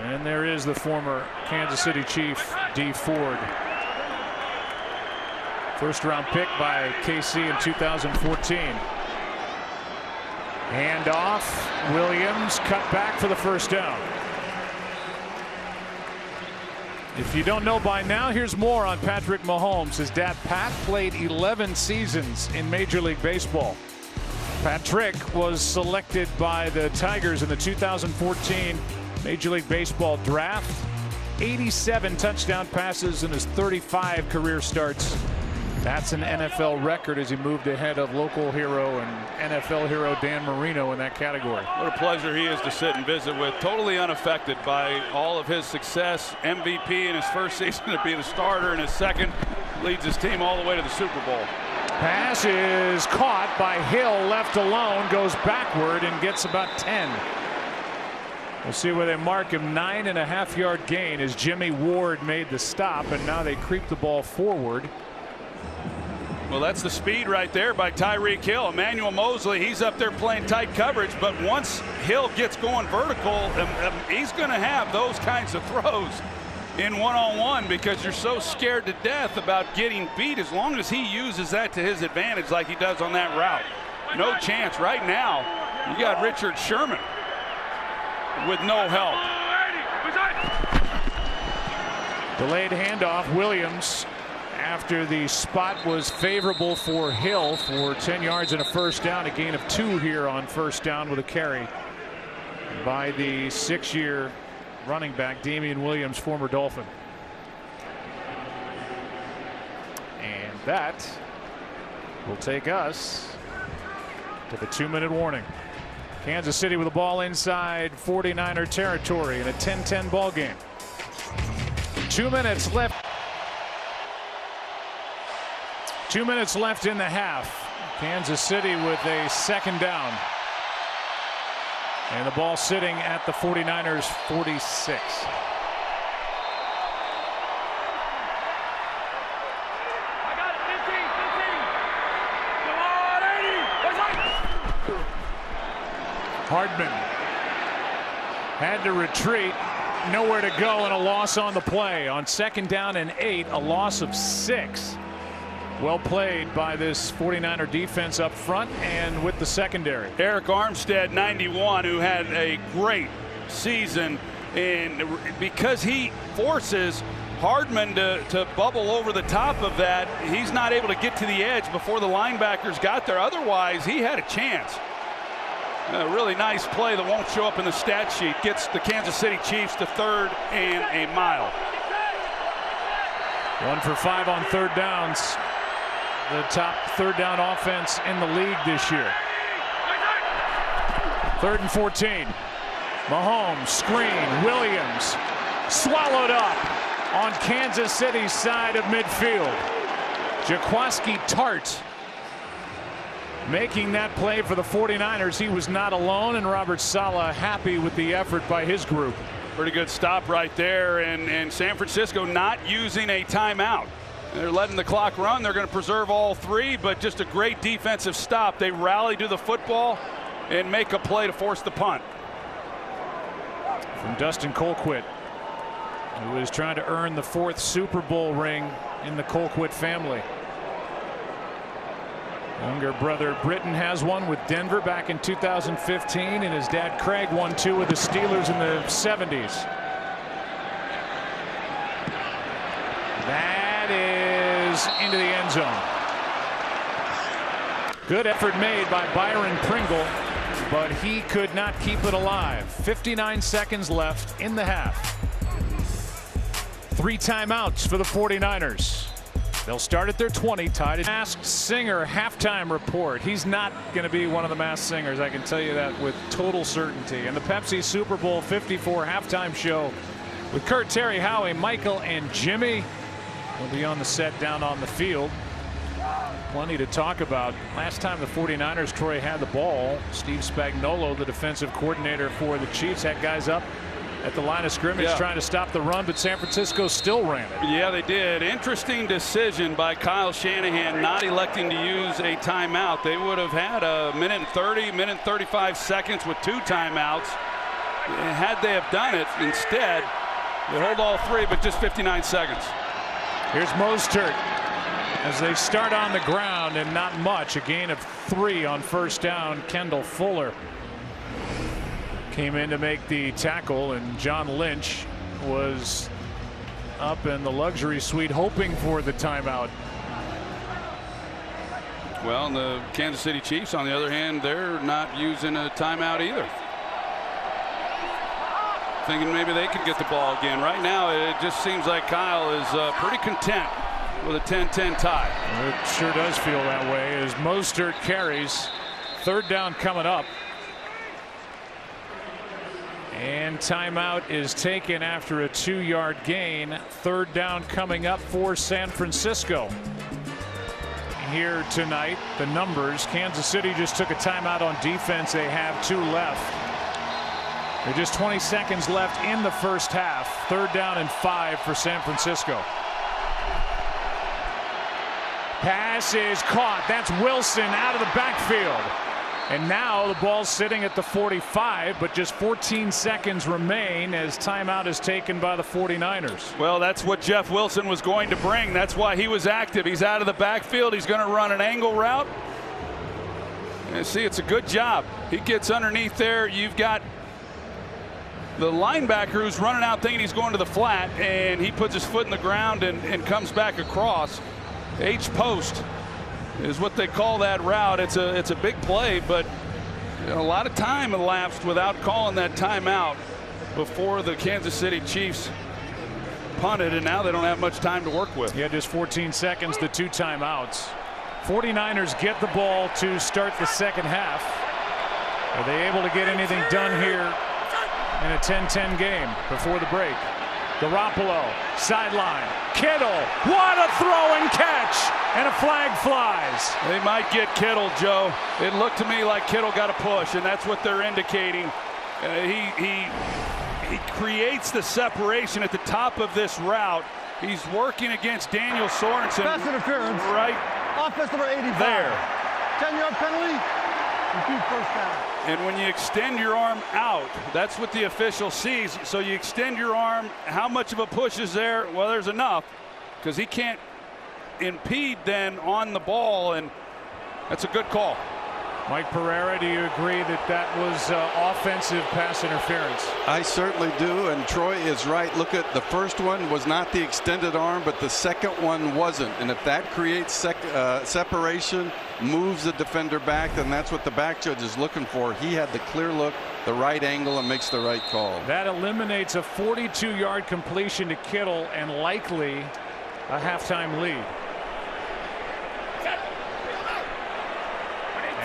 Speaker 1: And there is the former Kansas City Chief, D Ford. First round pick by KC in 2014. Hand off. Williams cut back for the first down. If you don't know by now, here's more on Patrick Mahomes. His dad, Pat, played 11 seasons in Major League Baseball. Patrick was selected by the Tigers in the 2014 Major League Baseball draft. 87 touchdown passes in his 35 career starts. That's an NFL record as he moved ahead of local hero and NFL hero Dan Marino in that category.
Speaker 2: What a pleasure he is to sit and visit with. Totally unaffected by all of his success. MVP in his first season to be the starter. In his second, leads his team all the way to the Super Bowl.
Speaker 1: Pass is caught by Hill, left alone, goes backward and gets about 10. We'll see where they mark him. 9.5-yard gain as Jimmy Ward made the stop, and now they creep the ball forward.
Speaker 2: Well, that's the speed right there by Tyreek Hill. Emmanuel Mosley, he's up there playing tight coverage, but once Hill gets going vertical, he's going to have those kinds of throws in one-on-one because you're so scared to death about getting beat. As long as he uses that to his advantage like he does on that route, no chance. Right now, you got Richard Sherman with no help.
Speaker 1: Delayed handoff. Williams, after the spot was favorable for Hill for 10 yards and a first down, a gain of 2 here on first down with a carry by the 6-year running back Damian Williams, former Dolphin. And that will take us to the 2-minute warning. Kansas City with the ball inside 49er territory in a 10-10 ball game. 2 minutes left. 2 minutes left in the half. Kansas City with a second down. And the ball sitting at the 49ers 46. Hardman had to retreat. Nowhere to go and a loss on the play. On second down and 8, a loss of 6. Well played by this 49er defense up front and with the secondary.
Speaker 2: Eric Armstead, 91, who had a great season, and because he forces Hardman to bubble over the top of that, he's not able to get to the edge before the linebackers got there. Otherwise, he had a chance. A really nice play that won't show up in the stat sheet. Gets the Kansas City Chiefs to 3rd and a mile.
Speaker 1: 1 for 5 on third downs. The top third down offense in the league this year. 3rd and 14. Mahomes screen. Williams swallowed up on Kansas City's side of midfield. Jaquiski Tart making that play for the 49ers. He was not alone, and Robert Saleh happy with the effort by his group.
Speaker 2: Pretty good stop right there, and San Francisco not using a timeout. They're letting the clock run. They're going to preserve all 3, but just a great defensive stop. They rally to the football and make a play to force the punt.
Speaker 1: From Dustin Colquitt, who is trying to earn the 4th Super Bowl ring in the Colquitt family. Younger brother Britton has one with Denver back in 2015, and his dad Craig won 2 with the Steelers in the 70s. That is into the end zone. Good effort made by Byron Pringle, but he could not keep it alive. 59 seconds left in the half. 3 timeouts for the 49ers. They'll start at their 20, tied at Masked Singer halftime report. He's not going to be one of the Masked Singers, I can tell you that with total certainty. And the Pepsi Super Bowl 54 halftime show with Kurt, Terry, Howie, Michael, and Jimmy will be on the set down on the field. Plenty to talk about. Last time the 49ers, Troy, had the ball, Steve Spagnuolo, the defensive coordinator for the Chiefs, had guys up at the line of scrimmage trying to stop the run, but San Francisco still ran it.
Speaker 2: Yeah, they did. Interesting decision by Kyle Shanahan not electing to use a timeout. They would have had a minute and 30, minute and 35 seconds with 2 timeouts. Had they have done it, instead, they hold all 3, but just 59 seconds.
Speaker 1: Here's Mostert as they start on the ground and not much. A gain of 3 on first down. Kendall Fuller came in to make the tackle, and John Lynch was up in the luxury suite hoping for the timeout.
Speaker 2: Well, the Kansas City Chiefs, on the other hand, they're not using a timeout either. thinking maybe they could get the ball again. Right now, it just seems like Kyle is pretty content with a 10-10 tie.
Speaker 1: It sure does feel that way as Mostert carries. Third down coming up. And timeout is taken after a 2-yard gain. Third down coming up for San Francisco. Here tonight, the numbers. Kansas City just took a timeout on defense. They have 2 left. There's just 20 seconds left in the first half. Third down and 5 for San Francisco. Pass is caught. That's Wilson out of the backfield. And now the ball's sitting at the 45, but just 14 seconds remain as timeout is taken by the 49ers.
Speaker 2: Well, that's what Jeff Wilson was going to bring. That's why he was active. He's out of the backfield. He's going to run an angle route. And see, it's a good job. He gets underneath there. You've got the linebacker who's running out thinking he's going to the flat, and he puts his foot in the ground and comes back across. H-post is what they call that route. It's a big play, but a lot of time elapsed without calling that timeout before the Kansas City Chiefs punted, and now they don't have much time to work with.
Speaker 1: Yeah, just 14 seconds, the 2 timeouts. 49ers get the ball to start the second half. Are they able to get anything done here in a 10-10 game before the break? Garoppolo, sideline. Kittle, what a throw and catch, and a flag flies.
Speaker 2: They might get Kittle, Joe. It looked to me like Kittle got a push, and that's what they're indicating. He creates the separation at the top of this route. He's working against Daniel Sorensen.
Speaker 3: Pass interference.
Speaker 2: Right.
Speaker 3: Offense number 85.
Speaker 2: There.
Speaker 3: 10-yard penalty. Repeat first down.
Speaker 2: And when you extend your arm out, that's what the official sees. So you extend your arm. How much of a push is there? Well, there's enough, because he can't impede then on the ball, and that's a good call.
Speaker 1: Mike Pereira, do you agree that that was offensive pass interference?
Speaker 6: I certainly do, and Troy is right. Look, at the first one was not the extended arm, but the second one wasn't. And if that creates separation, moves the defender back, then that's what the back judge is looking for. He had the clear look, the right angle, and makes the right call.
Speaker 1: That eliminates a 42-yard completion to Kittle and likely a halftime lead.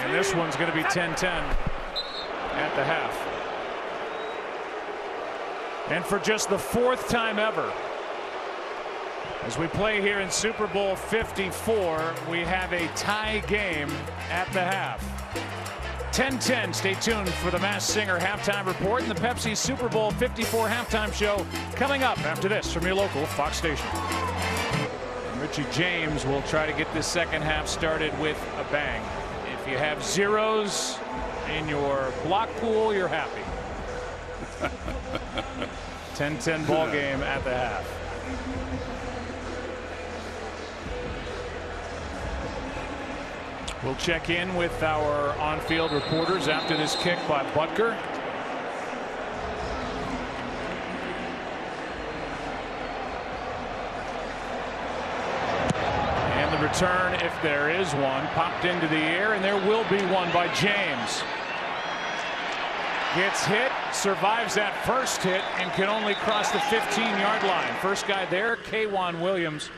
Speaker 1: And this one's going to be 10-10 at the half. And for just the 4th time ever, as we play here in Super Bowl 54, we have a tie game at the half. 10-10. Stay tuned for the Masked Singer halftime report and the Pepsi Super Bowl 54 halftime show coming up after this from your local Fox station. Richie James will try to get this second half started with a bang. If you have zeros in your block pool, you're happy. 10-10 ball game at the half. We'll check in with our on-field reporters after this kick by Butker. Return, if there is one, popped into the air, and there will be one by James. Gets hit, survives that first hit, and can only cross the 15-yard line. First guy there, K'Wan Williams.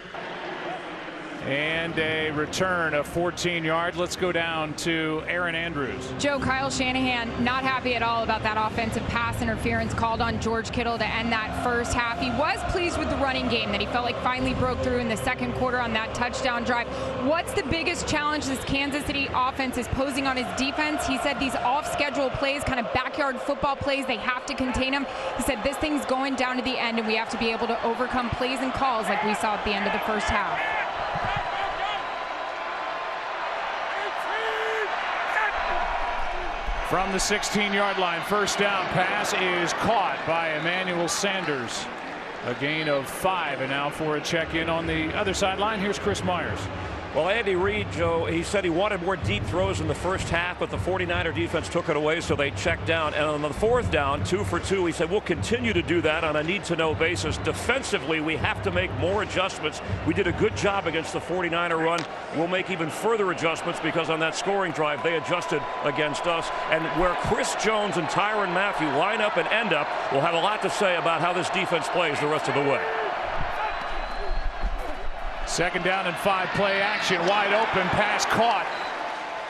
Speaker 1: And a return of 14 yards. Let's go down to Aaron Andrews.
Speaker 5: Joe, Kyle Shanahan not happy at all about that offensive pass interference called on George Kittle to end that first half. He was pleased with the running game that he felt like finally broke through in the second quarter on that touchdown drive. What's the biggest challenge this Kansas City offense is posing on his defense? He said these off-schedule plays, kind of backyard football plays, they have to contain them. He said this thing's going down to the end, and we have to be able to overcome plays and calls like we saw at the end of the first half.
Speaker 1: From the 16-yard line, first down pass is caught by Emmanuel Sanders. A gain of 5, and now for a check-in on the other sideline, here's Chris Myers.
Speaker 4: Well, Andy Reid, Joe, he said he wanted more deep throws in the first half, but the 49er defense took it away, so they checked down. And on the fourth down, 2 for 2, he said, we'll continue to do that on a need-to-know basis. Defensively, we have to make more adjustments. We did a good job against the 49er run. We'll make even further adjustments because on that scoring drive, they adjusted against us. And where Chris Jones and Tyrann Mathieu line up and end up, will have a lot to say about how this defense plays the rest of the way.
Speaker 1: 2nd down and 5, play action, wide open, pass caught.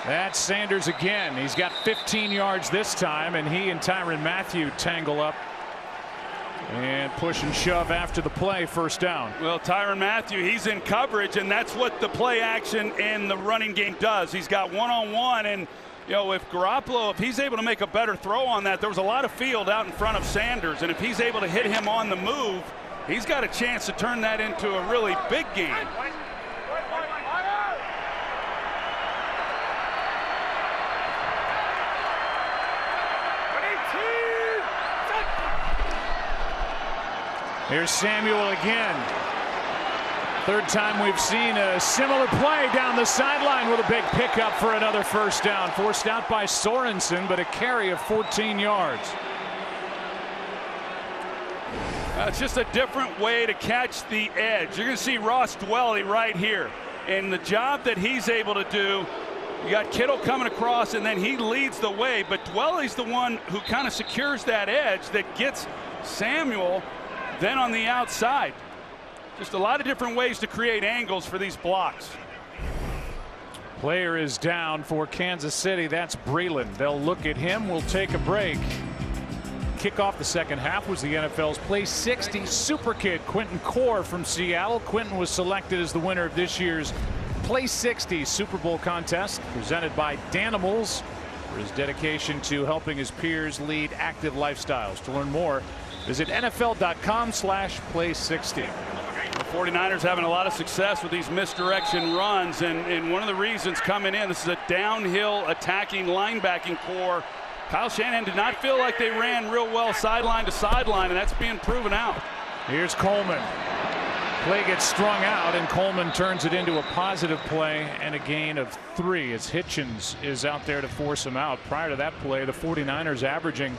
Speaker 1: That's Sanders again. He's got 15 yards this time, and he and Tyrann Mathieu tangle up and push and shove after the play. 1st down.
Speaker 2: Well, Tyrann Mathieu, he's in coverage, and that's what the play action and the running game does. He's got one-on-one, and you know, if Garoppolo, if he's able to make a better throw on that, there was a lot of field out in front of Sanders, and if he's able to hit him on the move, he's got a chance to turn that into a really big game.
Speaker 1: Here's Samuel again. 3rd time we've seen a similar play down the sideline with a big pickup for another 1st down. Forced out by Sorensen, but a carry of 14 yards.
Speaker 2: It's just a different way to catch the edge. You're going to see Ross Dwelley right here. And the job that he's able to do, you got Kittle coming across, and then he leads the way. But Dwelley's the one who kind of secures that edge that gets Samuel then on the outside. Just a lot of different ways to create angles for these blocks.
Speaker 1: Player is down for Kansas City. That's Breeland. They'll look at him. We'll take a break. Kick off the 2nd half was the NFL's Play 60 Super Kid, Quentin Core from Seattle. Quentin was selected as the winner of this year's Play 60 Super Bowl contest, presented by Danimals, for his dedication to helping his peers lead active lifestyles. To learn more, visit NFL.com/Play60.
Speaker 2: The 49ers having a lot of success with these misdirection runs, and one of the reasons coming in, this is a downhill attacking linebacking core. Kyle Shanahan did not feel like they ran real well sideline to sideline, and that's being proven out.
Speaker 1: Here's Coleman. Play gets strung out, and Coleman turns it into a positive play and a gain of 3 as Hitchens is out there to force him out. Prior to that play, the 49ers averaging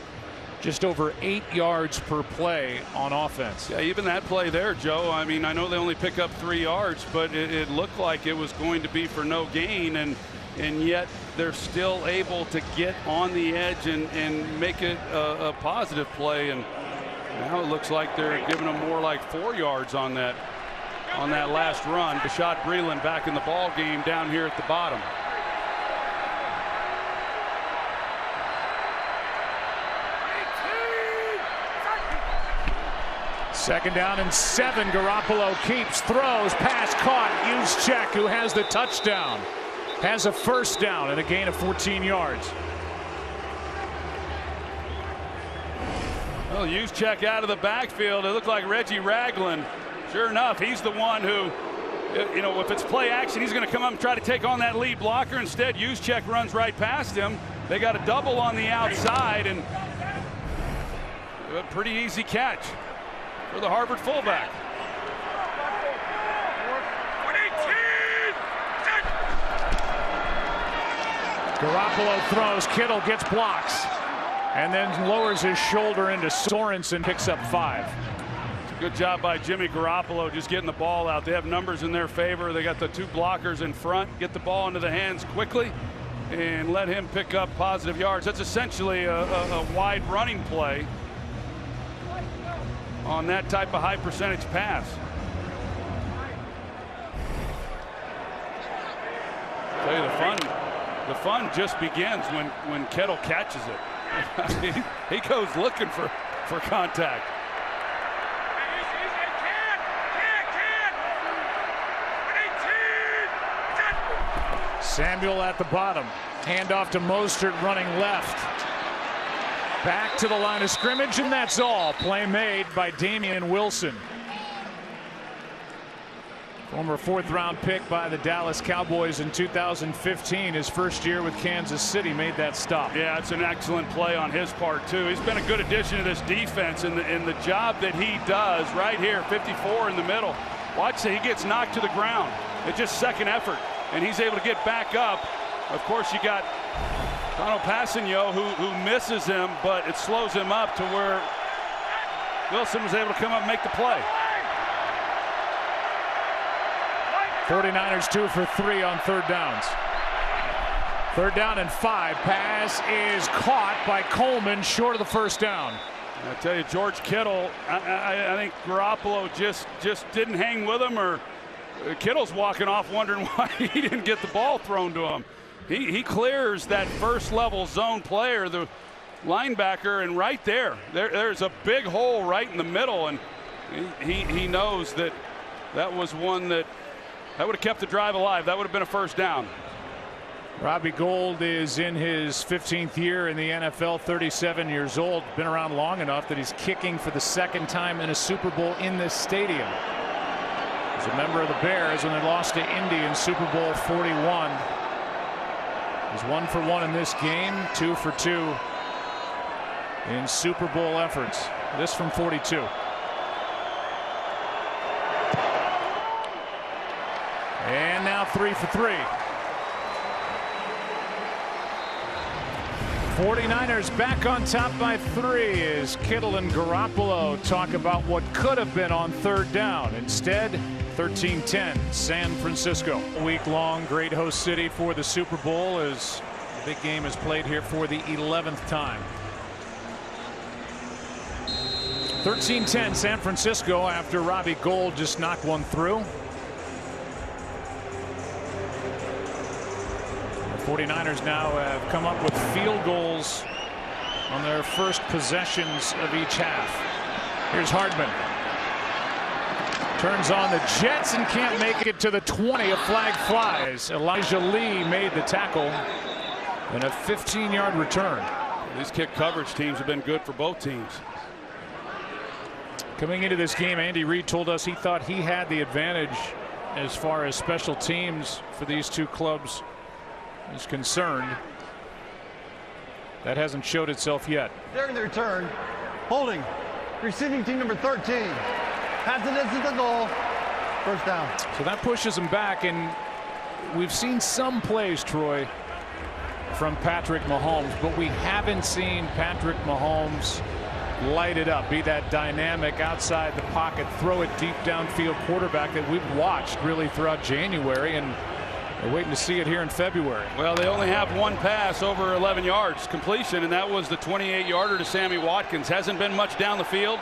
Speaker 1: just over 8 yards per play on offense.
Speaker 2: Yeah, even that play there, Joe, I mean, I know they only pick up 3 yards, but it looked like it was going to be for no gain, and yet they're still able to get on the edge and make it a positive play. And now it looks like they're giving them more like 4 yards on that last run. Bashaud Breeland back in the ball game down here at the bottom.
Speaker 1: Second down and 7. Garoppolo keeps, throws, pass caught. Juszczyk, who has the touchdown, has a 1st down and a gain of 14 yards.
Speaker 2: Well, Juszczyk out of the backfield. It looked like Reggie Ragland. Sure enough, he's the one who, you know, if it's play action, he's going to come up and try to take on that lead blocker. Instead, Juszczyk runs right past him. They got a double on the outside, and a pretty easy catch for the Harvard fullback.
Speaker 1: Garoppolo throws, Kittle gets blocks, and then lowers his shoulder into Sorensen, picks up 5.
Speaker 2: Good job by Jimmy Garoppolo just getting the ball out. They have numbers in their favor. They got the 2 blockers in front. Get the ball into the hands quickly and let him pick up positive yards. That's essentially a wide running play on that type of high percentage pass. I'll tell you, the fun just begins when Kittle catches it. he goes looking for contact.
Speaker 1: Samuel at the bottom. Handoff to Mostert running left. Back to the line of scrimmage, and that's all. Play made by Damian Wilson. Former 4th-round pick by the Dallas Cowboys in 2015. His first year with Kansas City made that stop.
Speaker 2: Yeah, it's an excellent play on his part, too. He's been a good addition to this defense, and the job that he does right here, 54 in the middle. Watch that he gets knocked to the ground. It's just second effort. and he's able to get back up. Of course, you got Donald Passigno who misses him, but it slows him up to where Wilson was able to come up and make the play.
Speaker 1: 49ers 2 for 3 on third downs. Third down and 5. Pass is caught by Coleman short of the first down.
Speaker 2: I tell you, George Kittle, I think Garoppolo just didn't hang with him, or Kittle's walking off wondering why he didn't get the ball thrown to him. He clears that first level zone player, the linebacker, and right there's a big hole right in the middle, and he knows that was one that would have kept the drive alive. That would have been a first down.
Speaker 1: Robbie Gould is in his 15th year in the NFL, 37 years old, been around long enough that he's kicking for the second time in a Super Bowl in this stadium. He's a member of the Bears when they lost to Indy in Super Bowl 41. He's 1 for 1 in this game, 2 for 2 in Super Bowl efforts. This from 42. And now 3 for 3. 49ers back on top by 3 as Kittle and Garoppolo talk about what could have been on third down. Instead, 13-10 San Francisco. Week-long great host city for the Super Bowl as the big game is played here for the 11th time. 13-10 San Francisco after Robbie Gould just knocked one through. 49ers now have come up with field goals on their first possessions of each half. Here's Hardman. Turns on the Jets and can't make it to the 20. A flag flies. Elijah Lee made the tackle and a 15-yard return.
Speaker 2: These kick coverage teams have been good for both teams.
Speaker 1: Coming into this game, Andy Reid told us he thought he had the advantage as far as special teams for these two clubs is concerned. That hasn't showed itself yet.
Speaker 3: During the return, holding, receiving team number 13. Pass it into the goal. First down.
Speaker 1: So that pushes him back, and we've seen some plays, Troy, from Patrick Mahomes, but we haven't seen Patrick Mahomes light it up, be that dynamic outside the pocket, throw it deep downfield quarterback that we've watched really throughout January, and we're waiting to see it here in February.
Speaker 2: Well, they only have one pass over 11 yards completion, and that was the 28-yarder to Sammy Watkins. Hasn't been much down the field.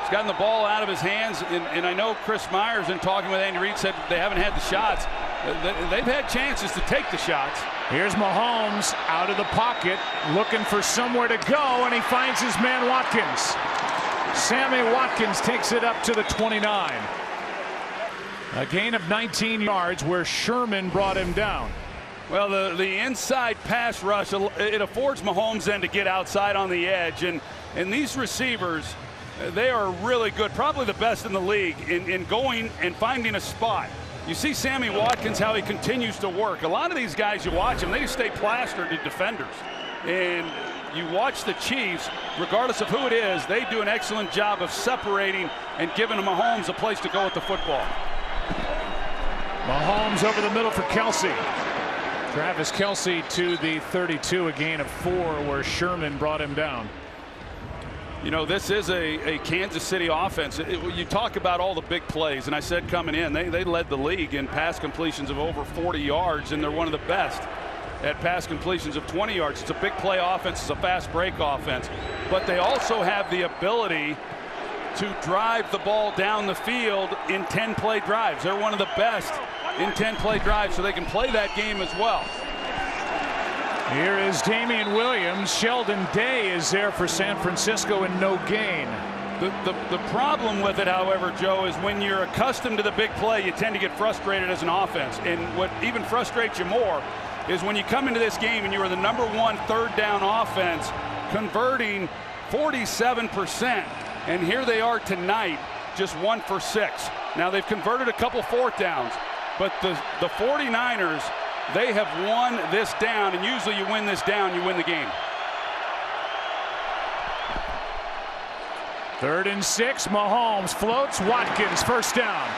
Speaker 2: He's gotten the ball out of his hands, and I know Chris Myers, in talking with Andy Reid, said they haven't had the shots. They've had chances to take the shots.
Speaker 1: Here's Mahomes out of the pocket, looking for somewhere to go, and he finds his man Watkins. Sammy Watkins takes it up to the 29. A gain of 19 yards where Sherman brought him down.
Speaker 2: Well, the inside pass rush, it affords Mahomes then to get outside on the edge. And these receivers, they are really good, probably the best in the league in going and finding a spot. You see Sammy Watkins, how he continues to work. A lot of these guys, you watch them, they just stay plastered to defenders. And you watch the Chiefs, regardless of who it is, they do an excellent job of separating and giving Mahomes a place to go with the football.
Speaker 1: Mahomes over the middle for Kelce. Travis Kelce to the 32, a gain of 4 where Sherman brought him down.
Speaker 2: You know, this is a Kansas City offense. You talk about all the big plays, and I said coming in, they led the league in pass completions of over 40 yards, and they're one of the best at pass completions of 20 yards. It's a big play offense. It's a fast break offense. But they also have the ability to drive the ball down the field in 10-play drives. They're one of the best in 10-play drives, so they can play that game as well.
Speaker 1: Here is Damian Williams. Sheldon Day is there for San Francisco and no gain.
Speaker 2: The problem with it, however, Joe, is when you're accustomed to the big play, you tend to get frustrated as an offense. And what even frustrates you more is when you come into this game and you are the #1 third down offense, converting 47%. And here they are tonight, just 1 for 6. Now they've converted a couple fourth downs, but the 49ers, they have won this down, and usually you win this down, you win the game.
Speaker 1: 3rd and 6, Mahomes floats, Watkins, first down.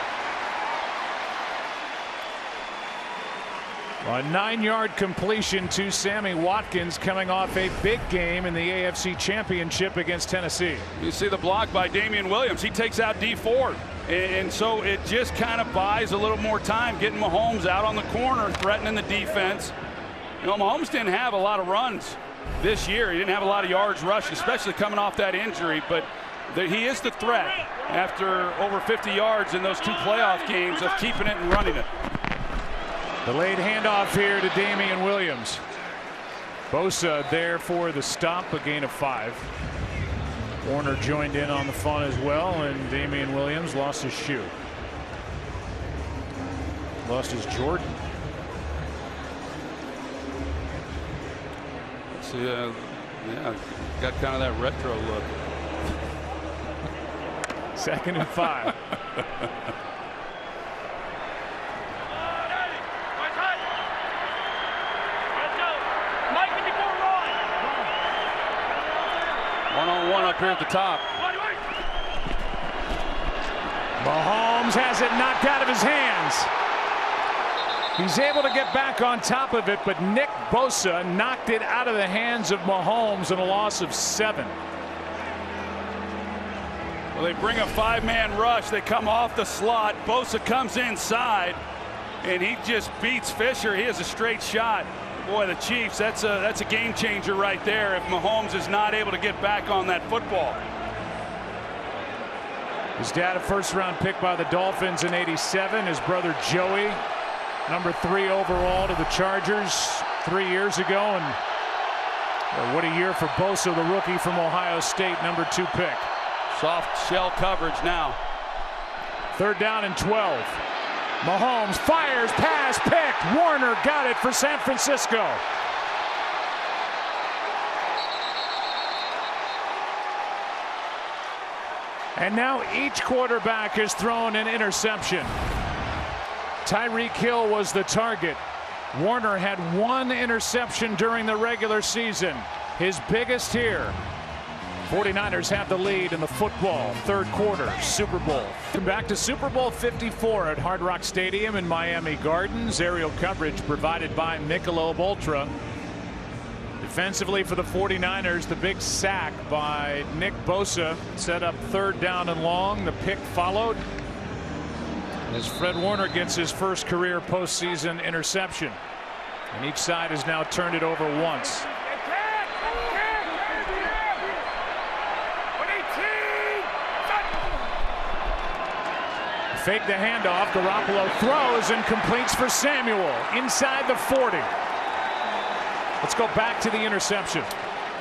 Speaker 1: A 9-yard completion to Sammy Watkins coming off a big game in the AFC Championship against Tennessee.
Speaker 2: You see the block by Damian Williams. He takes out D Ford. And so it just kind of buys a little more time getting Mahomes out on the corner, threatening the defense. You know, Mahomes didn't have a lot of runs this year. He didn't have a lot of yards rushing, especially coming off that injury. But he is the threat after over 50 yards in those 2 playoff games of keeping it and running it.
Speaker 1: Delayed handoff here to Damian Williams. Bosa there for the stop, a gain of 5. Warner joined in on the fun as well, and Damian Williams lost his shoe. Lost his Jordan.
Speaker 2: See, yeah, got kind of that retro look.
Speaker 1: 2nd and 5.
Speaker 2: One-on-one up here at the top.
Speaker 1: Mahomes has it knocked out of his hands. He's able to get back on top of it, but Nick Bosa knocked it out of the hands of Mahomes in a loss of 7.
Speaker 2: Well, they bring a 5-man rush. They come off the slot. Bosa comes inside, and he just beats Fisher. He has a straight shot. Boy, the Chiefs, that's a game changer right there if Mahomes is not able to get back on that football.
Speaker 1: His dad, a 1st-round pick by the Dolphins in '87. His brother Joey, number 3 overall to the Chargers 3 years ago. And what a year for Bosa, the rookie from Ohio State, number 2 pick.
Speaker 2: Soft shell coverage now.
Speaker 1: 3rd down and 12. Mahomes fires, pass picked. Warner got it for San Francisco. And now each quarterback has thrown an interception. Tyreek Hill was the target. Warner had 1 interception during the regular season, his biggest here. 49ers have the lead in the football 3rd quarter. Super Bowl. Back to Super Bowl 54 at Hard Rock Stadium in Miami Gardens. Aerial coverage provided by Michelob Ultra. Defensively for the 49ers, the big sack by Nick Bosa set up 3rd down and long. The pick followed as Fred Warner gets his first career postseason interception. And each side has now turned it over once. Fake the handoff. Garoppolo throws and completes for Samuel inside the 40. Let's go back to the interception.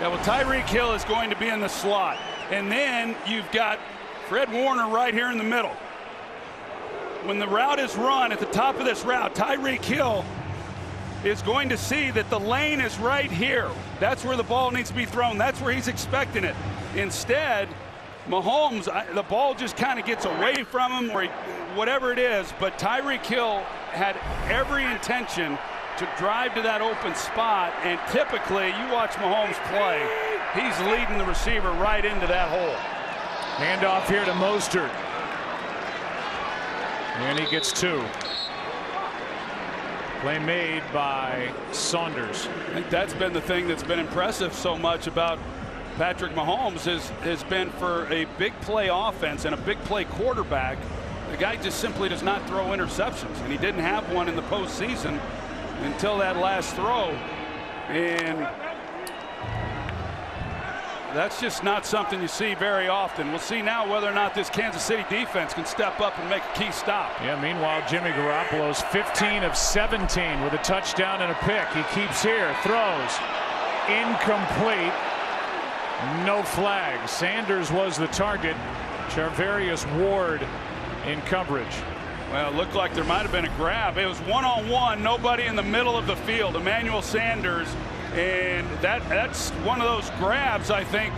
Speaker 2: Yeah, well, Tyreek Hill is going to be in the slot. And then you've got Fred Warner right here in the middle. When the route is run at the top of this route, Tyreek Hill is going to see that the lane is right here. That's where the ball needs to be thrown. That's where he's expecting it. Instead, Mahomes, the ball just kind of gets away from him or whatever it is, but Tyreek Hill had every intention to drive to that open spot, and typically you watch Mahomes play, he's leading the receiver right into that hole.
Speaker 1: Handoff here to Mostert. And he gets 2. Play made by Saunders.
Speaker 2: I think that's been the thing that's been impressive so much about Patrick Mahomes has been for a big play offense and a big play quarterback. The guy just simply does not throw interceptions, and he didn't have one in the postseason until that last throw. And that's just not something you see very often. We'll see now whether or not this Kansas City defense can step up and make a key stop.
Speaker 1: Yeah, meanwhile, Jimmy Garoppolo's 15 of 17 with a touchdown and a pick. He keeps here, throws, incomplete. No flag. Sanders was the target. Charvarius Ward in coverage.
Speaker 2: Well, it looked like there might have been a grab. It was one-on-one, nobody in the middle of the field. Emmanuel Sanders, and that's one of those grabs, I think,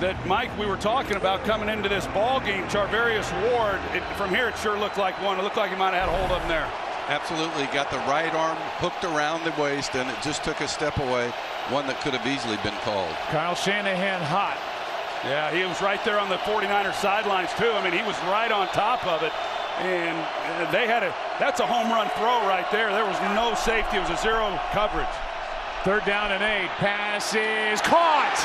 Speaker 2: that, Mike, we were talking about coming into this ball game. Charvarius Ward, from here it sure looked like one. It looked like he might have had a hold of him there.
Speaker 6: Absolutely. Got the right arm hooked around the waist, and it just took a step away. One that could have easily been called.
Speaker 1: Kyle Shanahan hot.
Speaker 2: Yeah, he was right there on the 49ers sidelines, too. I mean, he was right on top of it. And they had That's a home run throw right there. There was no safety. It was a zero coverage.
Speaker 1: 3rd down and 8. Pass is caught.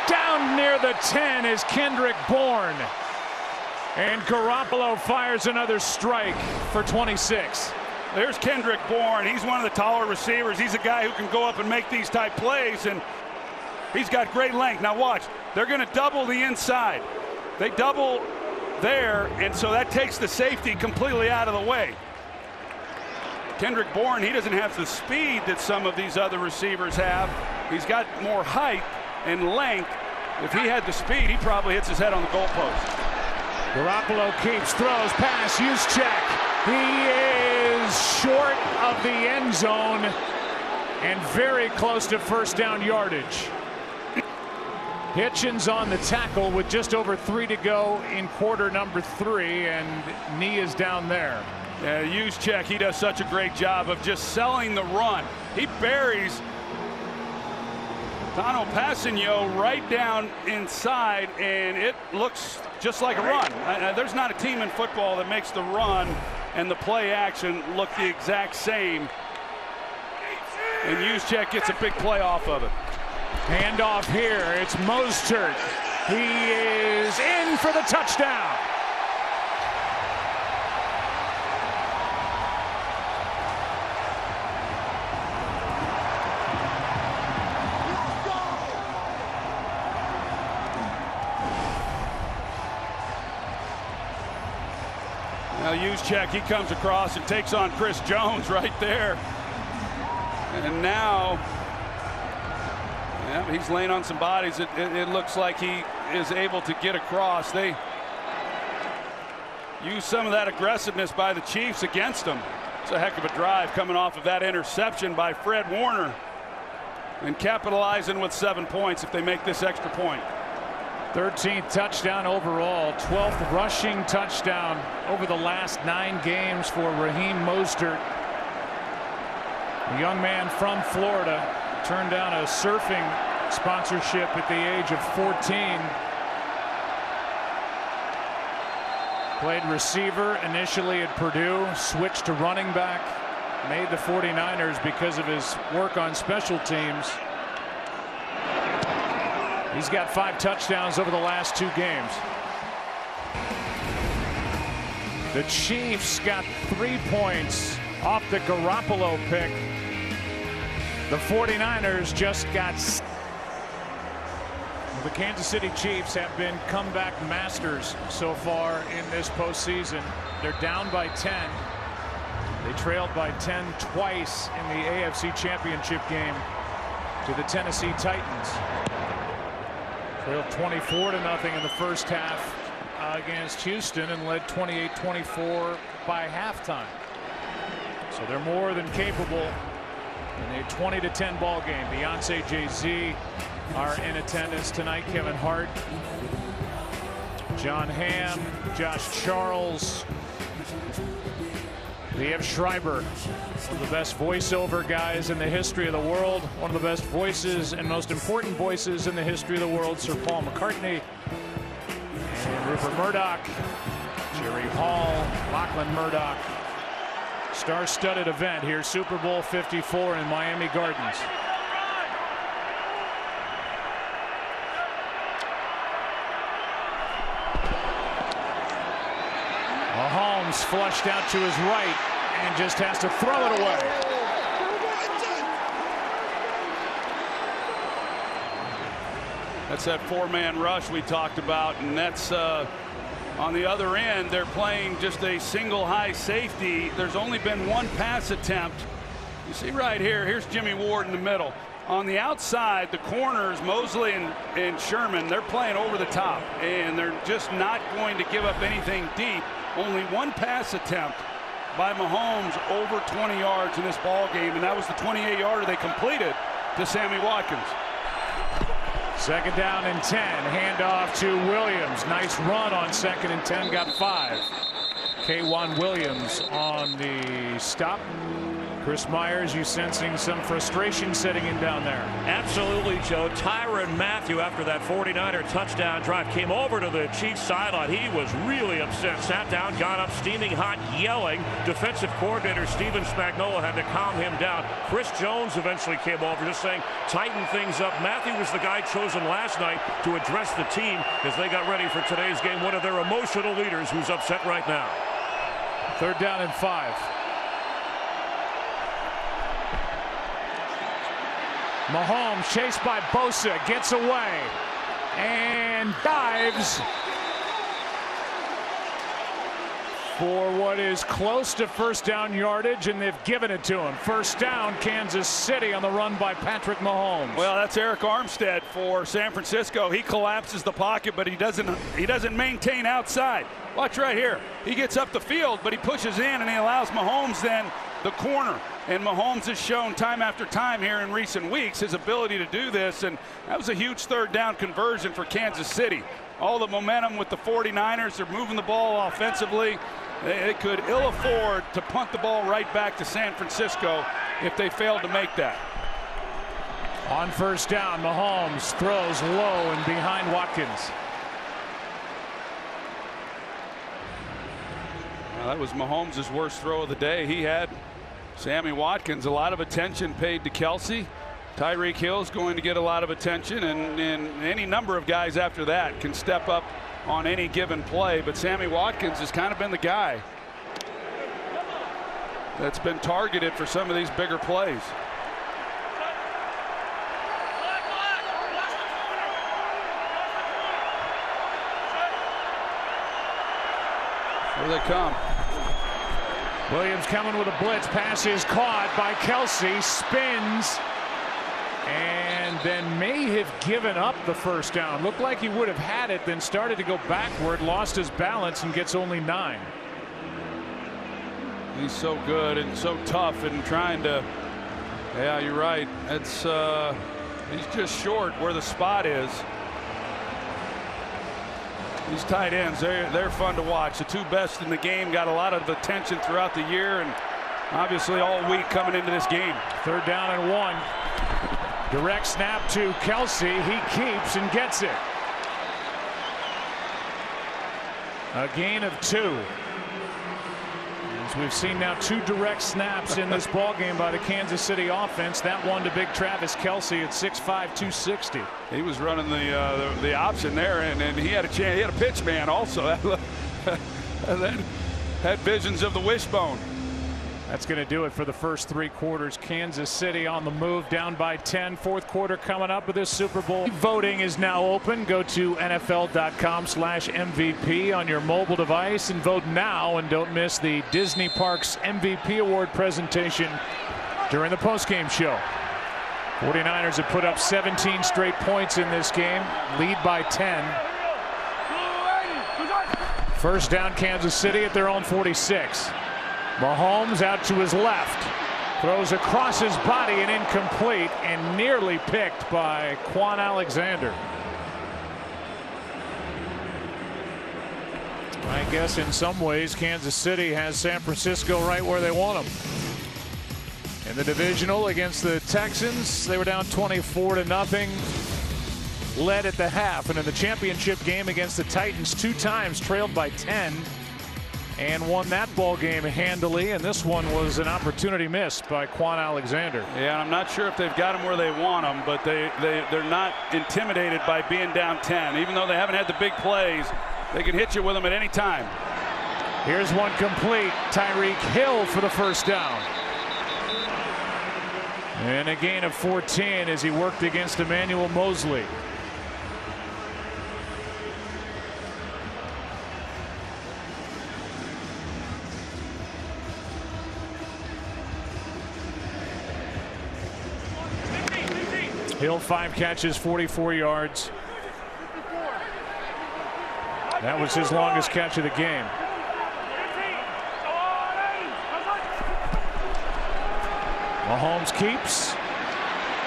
Speaker 1: Down near the 10 is Kendrick Bourne. And Garoppolo fires another strike for 26.
Speaker 2: There's Kendrick Bourne. He's one of the taller receivers. He's a guy who can go up and make these type plays, and he's got great length. Now watch, they're going to double the inside. They double there, and so that takes the safety completely out of the way. Kendrick Bourne, he doesn't have the speed that some of these other receivers have. He's got more height and length. If he had the speed, he probably hits his head on the goalpost.
Speaker 1: Garoppolo keeps, throws, pass, Juszczyk. He is short of the end zone and very close to 1st down yardage. Hitchens on the tackle with just over 3 to go in quarter number 3, and knee is down there.
Speaker 2: Yeah, Juszczyk, he does such a great job of just selling the run. He buries Tano Passanio right down inside, and it looks just like a run. There's not a team in football that makes the run and the play action look the exact same. And Juszczyk gets a big play off of it.
Speaker 1: Handoff here. It's Mostert. He is in for the touchdown.
Speaker 2: Now Juszczyk, he comes across and takes on Chris Jones right there. And now, yeah, he's laying on some bodies. It looks like he is able to get across. They use some of that aggressiveness by the Chiefs against him. It's a heck of a drive coming off of that interception by Fred Warner, and capitalizing with 7 points if they make this extra point.
Speaker 1: 13th touchdown overall, 12th rushing touchdown over the last 9 games for Raheem Mostert. A young man from Florida turned down a surfing sponsorship at the age of 14. Played receiver initially at Purdue, switched to running back, made the 49ers because of his work on special teams. He's got 5 touchdowns over the last 2 games. The Chiefs got 3 points off the Garoppolo pick. The 49ers just got. The Kansas City Chiefs have been comeback masters so far in this postseason. They're down by 10. They trailed by 10 twice in the AFC Championship game to the Tennessee Titans. Trailed 24-0 in the first half against Houston and led 28-24 by halftime. So they're more than capable in a 20-10 ball game. Beyonce, Jay-Z are in attendance tonight. Kevin Hart, John Hamm, Josh Charles, Liev Schreiber, one of the best voiceover guys in the history of the world, one of the best voices and most important voices in the history of the world, Sir Paul McCartney, and Rupert Murdoch, Jerry Hall, Lachlan Murdoch. Star-studded event here, Super Bowl 54 in Miami Gardens. Mahomes flushed out to his right and just has to throw it away.
Speaker 2: That's that 4-man rush we talked about, and that's on the other end. They're playing just a single high safety. There's only been 1 pass attempt. You see right here, here's Jimmy Ward in the middle. On the outside, the corners, Mosley and Sherman, they're playing over the top, and they're just not going to give up anything deep. Only 1 pass attempt by Mahomes over 20 yards in this ball game, and that was the 28-yarder they completed to Sammy Watkins.
Speaker 1: 2nd down and 10. Handoff to Williams. Nice run on 2nd and 10. Got 5. K'Wan Williams on the stop. Chris Myers, you sensing some frustration setting in down there?
Speaker 4: Absolutely, Joe. Tyrann Mathieu, after that 49er touchdown drive, came over to the Chiefs sideline. He was really upset. Sat down, got up, steaming hot, yelling. Defensive coordinator Steven Spagnuolo had to calm him down. Chris Jones eventually came over, just saying, tighten things up. Mathieu was the guy chosen last night to address the team as they got ready for today's game. One of their emotional leaders who's upset right now.
Speaker 1: 3rd down and 5. Mahomes chased by Bosa, gets away and dives for what is close to 1st down yardage, and they've given it to him. 1st down, Kansas City on the run by Patrick Mahomes.
Speaker 2: Well, that's Eric Armstead for San Francisco. He collapses the pocket, but he doesn't maintain outside. Watch right here. He gets up the field, but he pushes in, and he allows Mahomes then the corner. And Mahomes has shown time after time here in recent weeks his ability to do this, and that was a huge 3rd down conversion for Kansas City. All the momentum with the 49ers. They're moving the ball offensively. They could ill afford to punt the ball right back to San Francisco if they failed to make that.
Speaker 1: On 1st down, Mahomes throws low and behind Watkins.
Speaker 2: Well, that was Mahomes' worst throw of the day. He had Sammy Watkins. A lot of attention paid to Kelce. Tyreek Hill's going to get a lot of attention, and any number of guys after that can step up on any given play. But Sammy Watkins has kind of been the guy that's been targeted for some of these bigger plays. Here they come.
Speaker 1: Williams coming with a blitz. Pass is caught by Kelce. Spins. And then may have given up the 1st down. Looked like he would have had it, then started to go backward, lost his balance, and gets only 9.
Speaker 2: He's so good and so tough and trying to. Yeah, you're right. It's he's just short where the spot is. These tight ends, they're fun to watch. The 2 best in the game got a lot of attention throughout the year and obviously all week coming into this game.
Speaker 1: 3rd down and 1. Direct snap to Kelce. He keeps and gets it. A gain of 2. As we've seen now 2 direct snaps in this ball game by the Kansas City offense. That one to big Travis Kelce at 6'5", 260.
Speaker 2: He was running the option there, and he had a chance. He had a pitch man also. And then had visions of the wishbone.
Speaker 1: That's going to do it for the first 3 quarters. Kansas City on the move, down by 10. 4th quarter coming up with this Super Bowl. Voting is now open. Go to NFL.com/MVP on your mobile device and vote now, and don't miss the Disney Parks MVP Award presentation during the postgame show. 49ers have put up 17 straight points in this game, lead by 10. 1st down, Kansas City at their own 46. Mahomes out to his left, throws across his body and incomplete, and nearly picked by Quan Alexander. I guess in some ways Kansas City has San Francisco right where they want them. In the divisional against the Texans, they were down 24-0, led at the half, and in the championship game against the Titans 2 times trailed by 10. And won that ball game handily, and this one was an opportunity missed by Quan Alexander.
Speaker 2: Yeah, I'm not sure if they've got him where they want him, but they're not intimidated by being down 10. Even though they haven't had the big plays, they can hit you with them at any time.
Speaker 1: Here's one complete. Tyreek Hill for the 1st down. And a gain of 14 as he worked against Emmanuel Mosley. Hill 5 catches, 44 yards. That was his longest catch of the game. Mahomes keeps,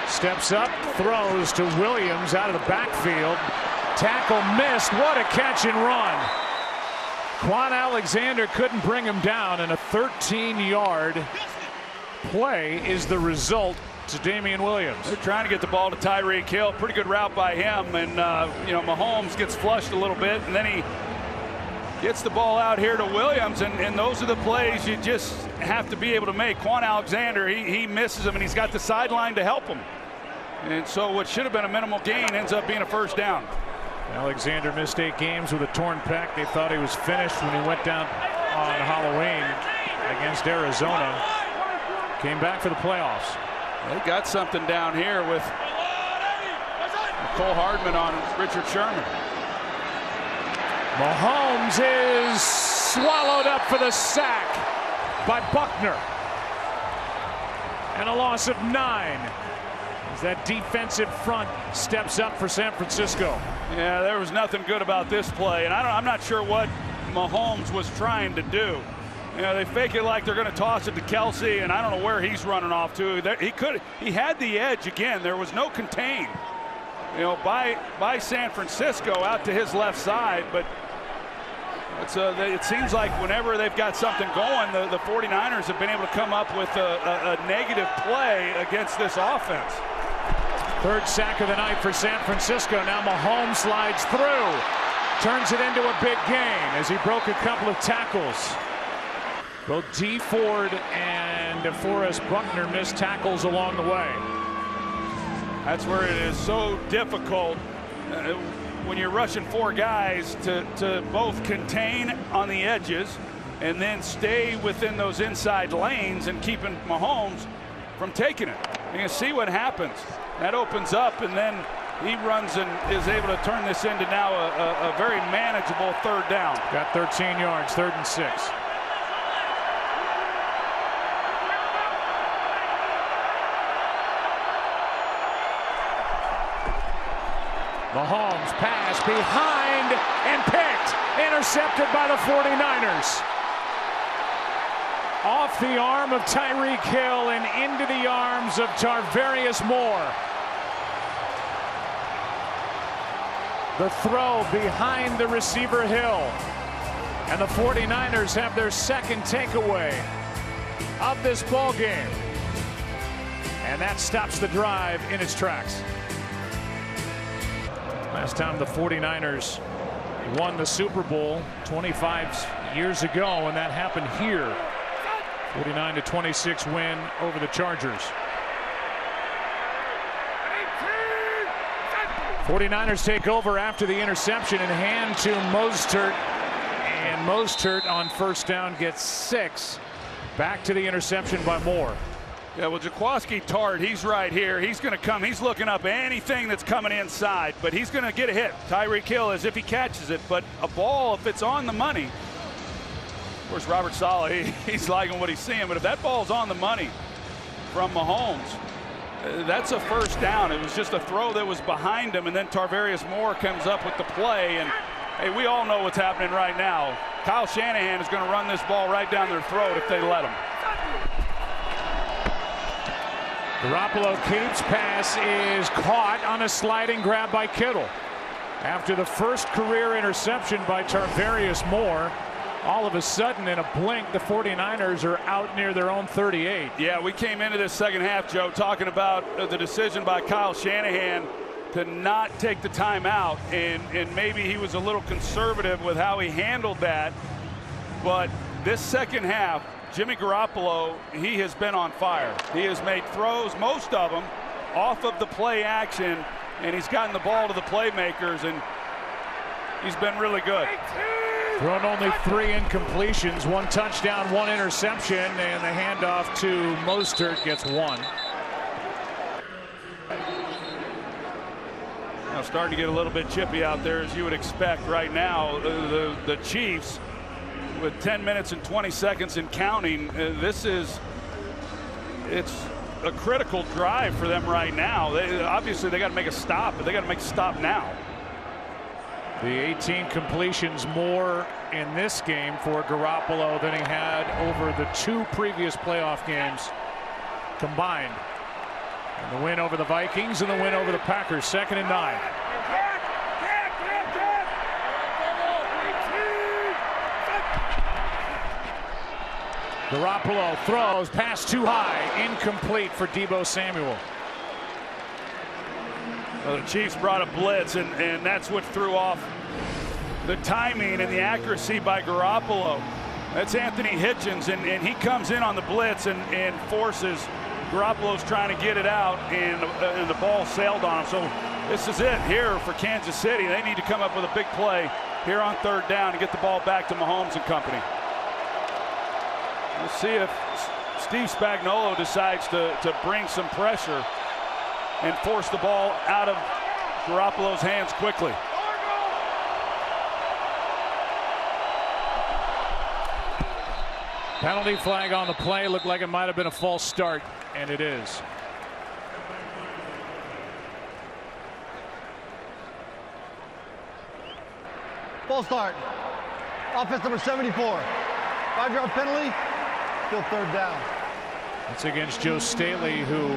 Speaker 1: steps up, throws to Williams out of the backfield. Tackle missed. What a catch and run. Quan Alexander couldn't bring him down, and a 13-yard play is the result to Damian Williams.
Speaker 2: They're trying to get the ball to Tyreek Hill. Pretty good route by him, and you know, Mahomes gets flushed a little bit, and then he gets the ball out here to Williams, and those are the plays you just have to be able to make. Quan Alexander, he misses him, and he's got the sideline to help him. And so what should have been a minimal gain ends up being a first down.
Speaker 1: Alexander missed 8 games with a torn pec. They thought he was finished when he went down on Halloween against Arizona. Came back for the playoffs.
Speaker 2: They got something down here with Cole Hardman on Richard Sherman.
Speaker 1: Mahomes is swallowed up for the sack by Buckner. And a loss of 9 as that defensive front steps up for San Francisco.
Speaker 2: Yeah, there was nothing good about this play, and I'm not sure what Mahomes was trying to do. You know, they fake it like they're going to toss it to Kelce, and I don't know where he's running off to. He had the edge again. There was no contain, you know, by San Francisco out to his left side, but it seems like whenever they've got something going, the 49ers have been able to come up with a negative play against this offense.
Speaker 1: 3rd sack of the night for San Francisco. Now Mahomes slides through, turns it into a big gain as he broke a couple of tackles. Both D. Ford and DeForest Buckner missed tackles along the way.
Speaker 2: That's where it is so difficult when you're rushing 4 guys to both contain on the edges and then stay within those inside lanes and keeping Mahomes from taking it. You can see what happens. That opens up, and then he runs and is able to turn this into now a very manageable 3rd down.
Speaker 1: Got 13 yards, 3rd and 6. Mahomes pass behind and picked. Intercepted by the 49ers. Off the arm of Tyreek Hill and into the arms of Tarvarius Moore. The throw behind the receiver Hill. And the 49ers have their 2nd takeaway of this ball game. And that stops the drive in its tracks. Last time the 49ers won the Super Bowl 25 years ago, and that happened here. 49-26 win over the Chargers. 49ers take over after the interception and hand to Mostert. And Mostert on 1st down gets 6. Back to the interception by Moore.
Speaker 2: Yeah, well, Jaquiski Tart, he's right here. He's going to come. He's looking up anything that's coming inside, but he's going to get a hit. Tyreek Hill, as if he catches it, but a ball, if it's on the money. Of course, Robert Saleh, he's liking what he's seeing, but if that ball's on the money from Mahomes, that's a 1st down. It was just a throw that was behind him, and then Tarvarius Moore comes up with the play, and hey, we all know what's happening right now. Kyle Shanahan is going to run this ball right down their throat if they let him.
Speaker 1: Garoppolo keeps. Pass is caught on a sliding grab by Kittle. After the 1st career interception by Tarvarius Moore, all of a sudden in a blink the 49ers are out near their own 38.
Speaker 2: Yeah, we came into this 2nd half, Joe, talking about the decision by Kyle Shanahan to not take the timeout, and maybe he was a little conservative with how he handled that. But this 2nd half, Jimmy Garoppolo, he has been on fire. He has made throws, most of them, off of the play action, and he's gotten the ball to the playmakers, and he's been really good.
Speaker 1: Thrown only 3 incompletions, 1 touchdown, 1 interception, and the handoff to Mostert gets 1.
Speaker 2: Now starting to get a little bit chippy out there, as you would expect right now. The Chiefs, with 10 minutes and 20 seconds and counting, it's a critical drive for them right now. Obviously they got to make a stop, but they got to make a stop now.
Speaker 1: The 18 completions more in this game for Garoppolo than he had over the 2 previous playoff games combined. And the win over the Vikings and the win over the Packers. 2nd and 9. Garoppolo throws, pass too high, incomplete for Deebo Samuel.
Speaker 2: Well, the Chiefs brought a blitz, and that's what threw off the timing and the accuracy by Garoppolo. That's Anthony Hitchens, and he comes in on the blitz and forces Garoppolo's trying to get it out, and the ball sailed on him. So this is it here for Kansas City. They need to come up with a big play here on 3rd down to get the ball back to Mahomes and company. We'll see if Steve Spagnuolo decides to bring some pressure and force the ball out of Garoppolo's hands quickly.
Speaker 1: Penalty flag on the play. Looked like it might have been a false start, and it is.
Speaker 3: False start. Offense number 74. 5-yard penalty. Still 3rd down.
Speaker 1: It's against Joe Staley, who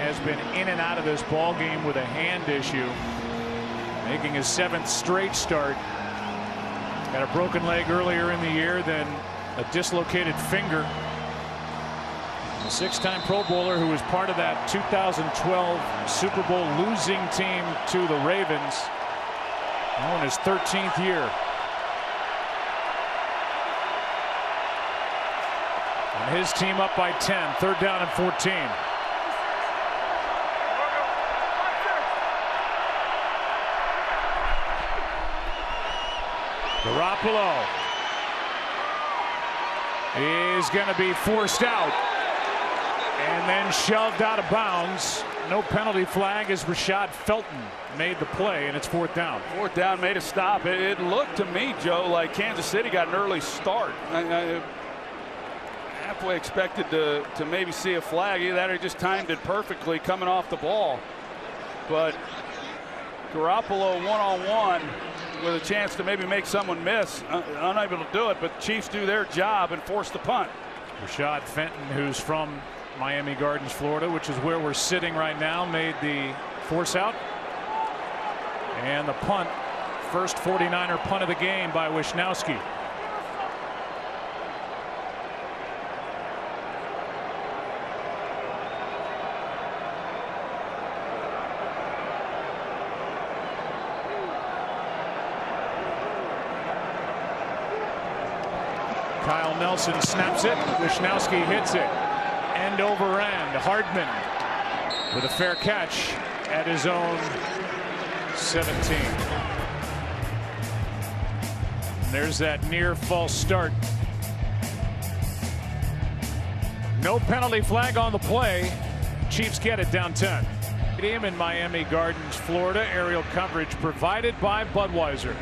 Speaker 1: has been in and out of this ball game with a hand issue, making his 7th straight start. Got a broken leg earlier in the year, then a dislocated finger. A 6-time Pro Bowler who was part of that 2012 Super Bowl losing team to the Ravens. Now in his 13th year. And his team up by 10, 3rd down and 14. Garoppolo is going to be forced out and then shoved out of bounds. No penalty flag as Rashad Felton made the play, and it's 4th down.
Speaker 2: 4th down, made a stop. It looked to me, Joe, like Kansas City got an early start. I halfway expected to maybe see a flag. Either that or just timed it perfectly coming off the ball. But Garoppolo one-on-one with a chance to maybe make someone miss, unable to do it, but Chiefs do their job and force the punt.
Speaker 1: Rashad Fenton, who's from Miami Gardens, Florida, which is where we're sitting right now, made the force out. And the punt, first 49er punt of the game by Wisnowski. Kyle Nelson snaps it. Wisnowski hits it. End over end. Hardman with a fair catch at his own 17. There's that near false start. No penalty flag on the play. Chiefs get it down 10. Game in Miami Gardens, Florida. Aerial coverage provided by Budweiser.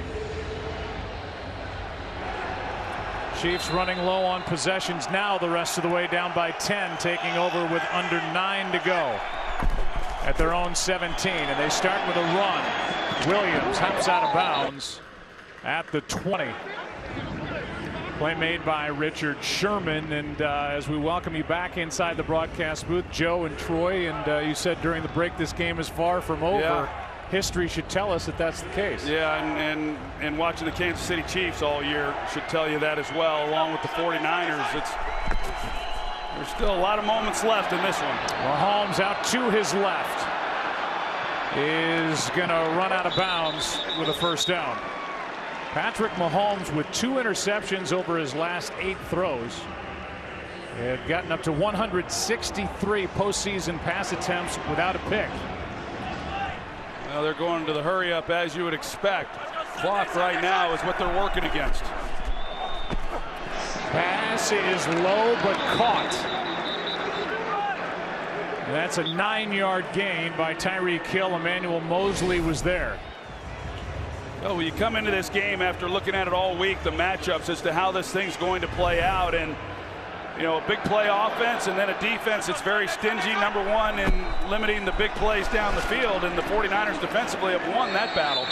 Speaker 1: Chiefs running low on possessions now, the rest of the way down by 10, taking over with under 9 to go at their own 17, and they start with a run. Williams hops out of bounds at the 20. Play made by Richard Sherman, and as we welcome you back inside the broadcast booth, Joe and Troy, and you said during the break this game is far from over.
Speaker 2: Yeah.
Speaker 1: History should tell us that that's the case.
Speaker 2: Yeah, and watching the Kansas City Chiefs all year should tell you that as well, along with the 49ers. There's still a lot of moments left in this one.
Speaker 1: Mahomes out to his left is going to run out of bounds with a 1st down. Patrick Mahomes with 2 interceptions over his last 8 throws. He had gotten up to 163 postseason pass attempts without a pick.
Speaker 2: Well, they're going to the hurry up as you would expect. Clock right now is what they're working against.
Speaker 1: Pass is low but caught. And that's a 9-yard gain by Tyreek Hill. Emmanuel Mosley was there.
Speaker 2: Oh, well, you come into this game after looking at it all week, the matchups as to how this thing's going to play out, and you know, a big play offense and then a defense that's very stingy, number one, in limiting the big plays down the field, and the 49ers defensively have won that battle.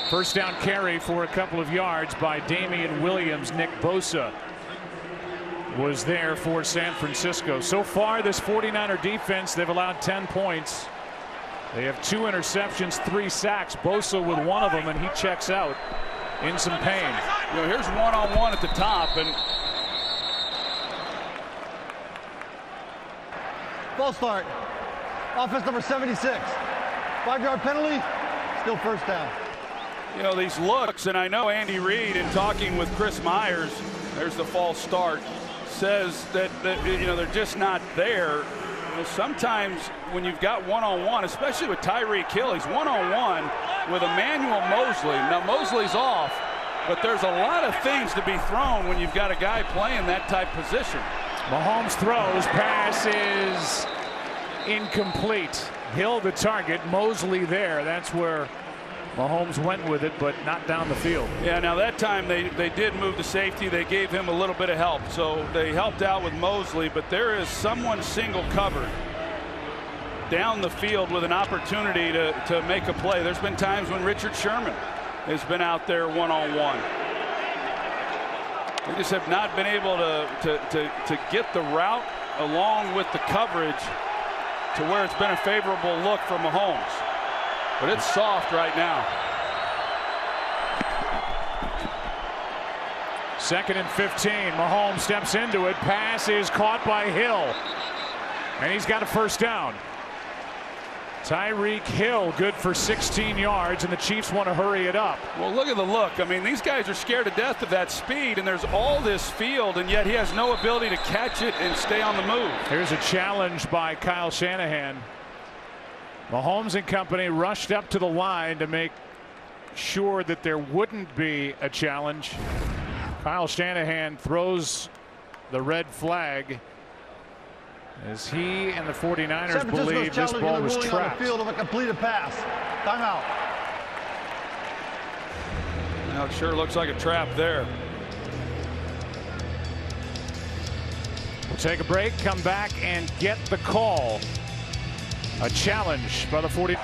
Speaker 1: 1st down carry for a couple of yards by Damian Williams. Nick Bosa was there for San Francisco. So far, this 49er defense, they've allowed 10 points. They have 2 interceptions, 3 sacks. Bosa with one of them, and he checks out in some pain.
Speaker 2: You know, here's one-on-one at the top, and
Speaker 3: False start. Offense number 76. 5-yard penalty. Still first down.
Speaker 2: You know, these looks, and I know Andy Reid, in talking with Chris Myers, there's the false start, says that you know, they're just not there. You know, sometimes when you've got one-on-one, especially with Tyreek Hill, he's one-on-one with Emmanuel Mosley. Now, Mosley's off, but there's a lot of things to be thrown when you've got a guy playing that type position.
Speaker 1: Mahomes throws, pass is incomplete. Hill the target, Mosley there. That's where Mahomes went with it, but not down the field.
Speaker 2: Yeah, now that time they did move to safety. They gave him a little bit of help. So they helped out with Mosley, but there is someone single covered down the field with an opportunity to make a play. There's been times when Richard Sherman has been out there one-on-one. They just have not been able to get the route along with the coverage to where it's been a favorable look for Mahomes. But it's soft right now.
Speaker 1: 2nd and 15. Mahomes steps into it. Pass is caught by Hill. And he's got a first down. Tyreek Hill good for 16 yards, and the Chiefs want to hurry it up.
Speaker 2: Well, look at the look. I mean, these guys are scared to death of that speed, and there's all this field, and yet he has no ability to catch it and stay on the move.
Speaker 1: Here's a challenge by Kyle Shanahan. Mahomes and company rushed up to the line to make sure that there wouldn't be a challenge. Kyle Shanahan throws the red flag as he and the 49ers believe this ball was trapped.
Speaker 3: On the field of a completed pass. Timeout.
Speaker 2: Now it sure looks like a trap there.
Speaker 1: We'll take a break, come back, and get the call. A challenge by the 40.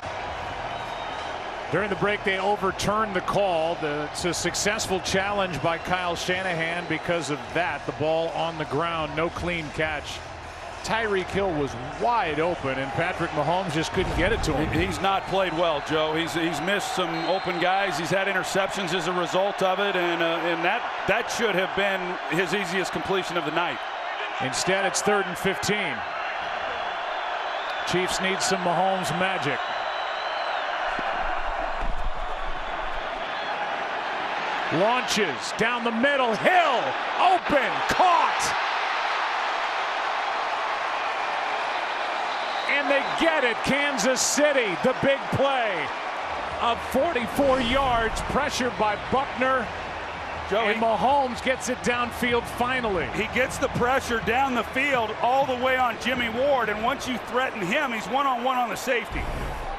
Speaker 1: During the break, they overturned the call. It's a successful challenge by Kyle Shanahan. Because of that, the ball on the ground, no clean catch. Tyreek Hill was wide open, and Patrick Mahomes just couldn't get it to him.
Speaker 2: He's not played well, Joe. He's missed some open guys. He's had interceptions as a result of it, and that should have been his easiest completion of the night.
Speaker 1: Instead, it's 3rd and 15. Chiefs need some Mahomes magic. Launches down the middle. Hill open, caught. And they get it. Kansas City, the big play of 44 yards, pressured by Buckner. And Mahomes gets it downfield finally.
Speaker 2: He gets the pressure down the field all the way on Jimmy Ward, and once you threaten him, he's one-on-one on the safety.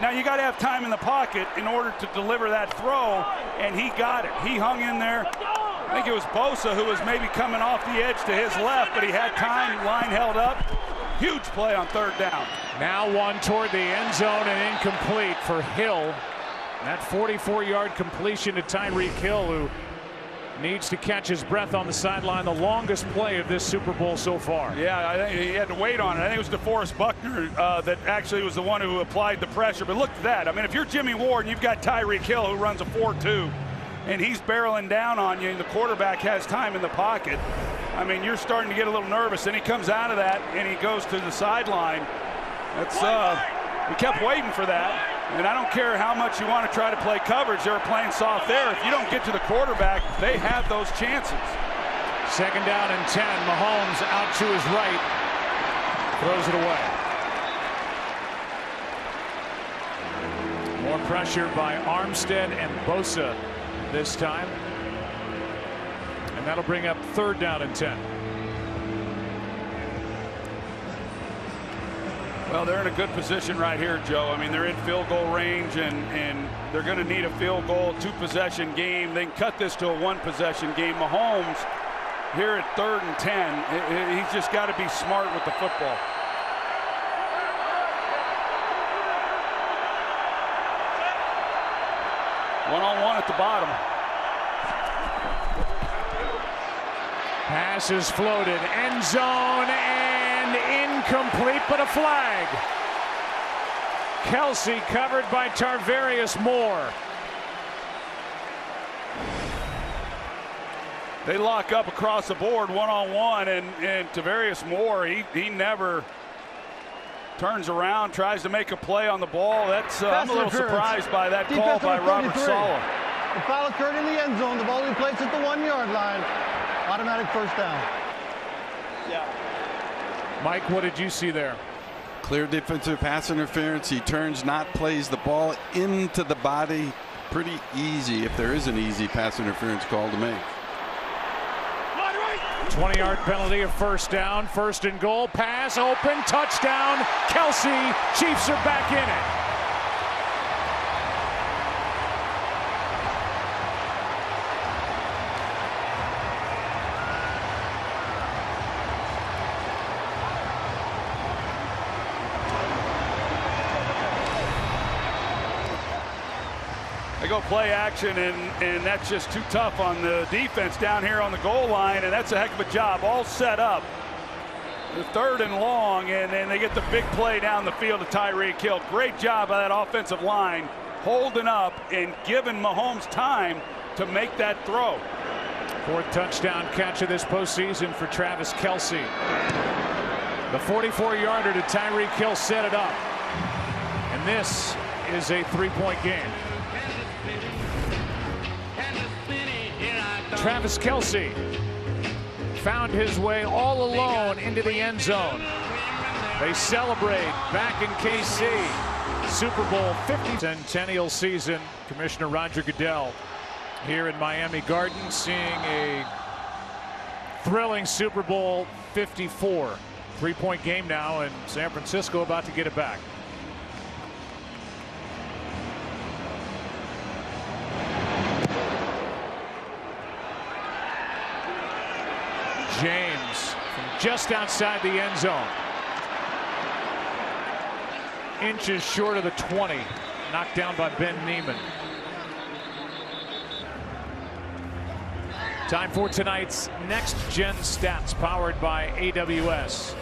Speaker 2: Now you got to have time in the pocket in order to deliver that throw, and he got it. He hung in there. I think it was Bosa who was maybe coming off the edge to his left, but he had time, line held up. Huge play on 3rd down.
Speaker 1: Now one toward the end zone and incomplete for Hill. That 44-yard completion to Tyreek Hill, who needs to catch his breath on the sideline. The longest play of this Super Bowl so far.
Speaker 2: Yeah, I think he had to wait on it. I think it was DeForest Buckner that actually was the one who applied the pressure. But look at that. I mean, if you're Jimmy Ward and you've got Tyreek Hill who runs a 4.2 and he's barreling down on you and the quarterback has time in the pocket, I mean, you're starting to get a little nervous. And he comes out of that and he goes to the sideline. That's we kept waiting for that. And I don't care how much you want to try to play coverage, they were playing soft there. If you don't get to the quarterback, they have those chances.
Speaker 1: 2nd down and 10. Mahomes out to his right. Throws it away. More pressure by Armstead and Bosa this time. And that'll bring up 3rd down and 10.
Speaker 2: Well, they're in a good position right here, Joe. I mean, they're in field goal range, and they're going to need a field goal, 2-possession game. They can cut this to a 1-possession game. Mahomes here at 3rd and 10, he's just got to be smart with the football. One-on-one at the bottom.
Speaker 1: Pass is floated, end zone, and incomplete, but a flag. Kelce covered by Tarvarius Moore.
Speaker 2: They lock up across the board one-on-one, and Tarvarius Moore, he never turns around, tries to make a play on the ball. That's I'm a little surprised by that call by Robert Saleh.
Speaker 3: The foul occurred in the end zone. The ball will be placed at the 1-yard line. Automatic first down.
Speaker 1: Yeah. Mike, what did you see there?
Speaker 6: Clear defensive pass interference. He turns, not plays the ball into the body. Pretty easy, if there is an easy pass interference call to make.
Speaker 1: 20-yard penalty, of first down, 1st and goal, pass, open, touchdown, Kelce. Chiefs are back in it.
Speaker 2: They go play action, and that's just too tough on the defense down here on the goal line, and that's a heck of a job. All set up. The 3rd and long, and then they get the big play down the field to Tyreek Hill. Great job by that offensive line, holding up and giving Mahomes time to make that throw.
Speaker 1: 4th touchdown catch of this postseason for Travis Kelce. The 44-yarder to Tyreek Hill set it up. And this is a 3-point game. Travis Kelce found his way all alone into the end zone. They celebrate back in KC. Super Bowl 50 centennial season. Commissioner Roger Goodell here in Miami Gardens, seeing a thrilling Super Bowl 54. 3-point game now, and San Francisco about to get it back. James from just outside the end zone. Inches short of the 20. Knocked down by Ben Neiman. Time for tonight's Next Gen Stats, powered by AWS.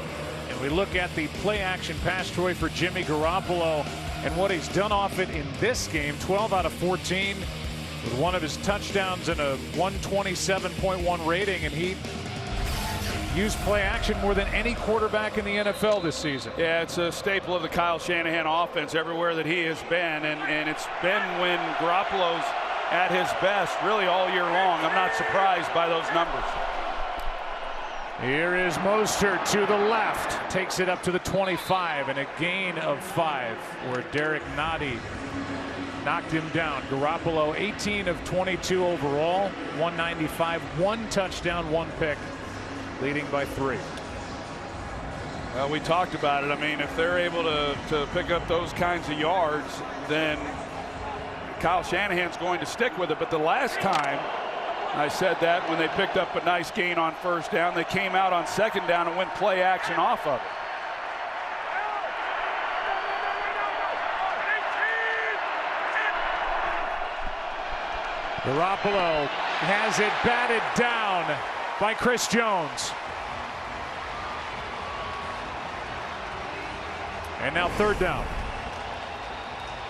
Speaker 1: And we look at the play-action pass troy for Jimmy Garoppolo and what he's done off it in this game. 12 out of 14 with one of his touchdowns and a 127.1 rating, and he used play action more than any quarterback in the NFL this season.
Speaker 2: Yeah, it's a staple of the Kyle Shanahan offense everywhere that he has been, and it's been when Garoppolo's at his best really all year long. I'm not surprised by those numbers.
Speaker 1: Here is Mostert to the left, takes it up to the 25, and a gain of 5 where Derek Nottie knocked him down. Garoppolo 18 of 22 overall, 195, 1 touchdown, 1 pick, leading by 3.
Speaker 2: Well, we talked about it. I mean, if they're able to pick up those kinds of yards, then Kyle Shanahan's going to stick with it. But the last time I said that, when they picked up a nice gain on 1st down, they came out on 2nd down and went play action off of it.
Speaker 1: Garoppolo has it batted down by Chris Jones. And now 3rd down.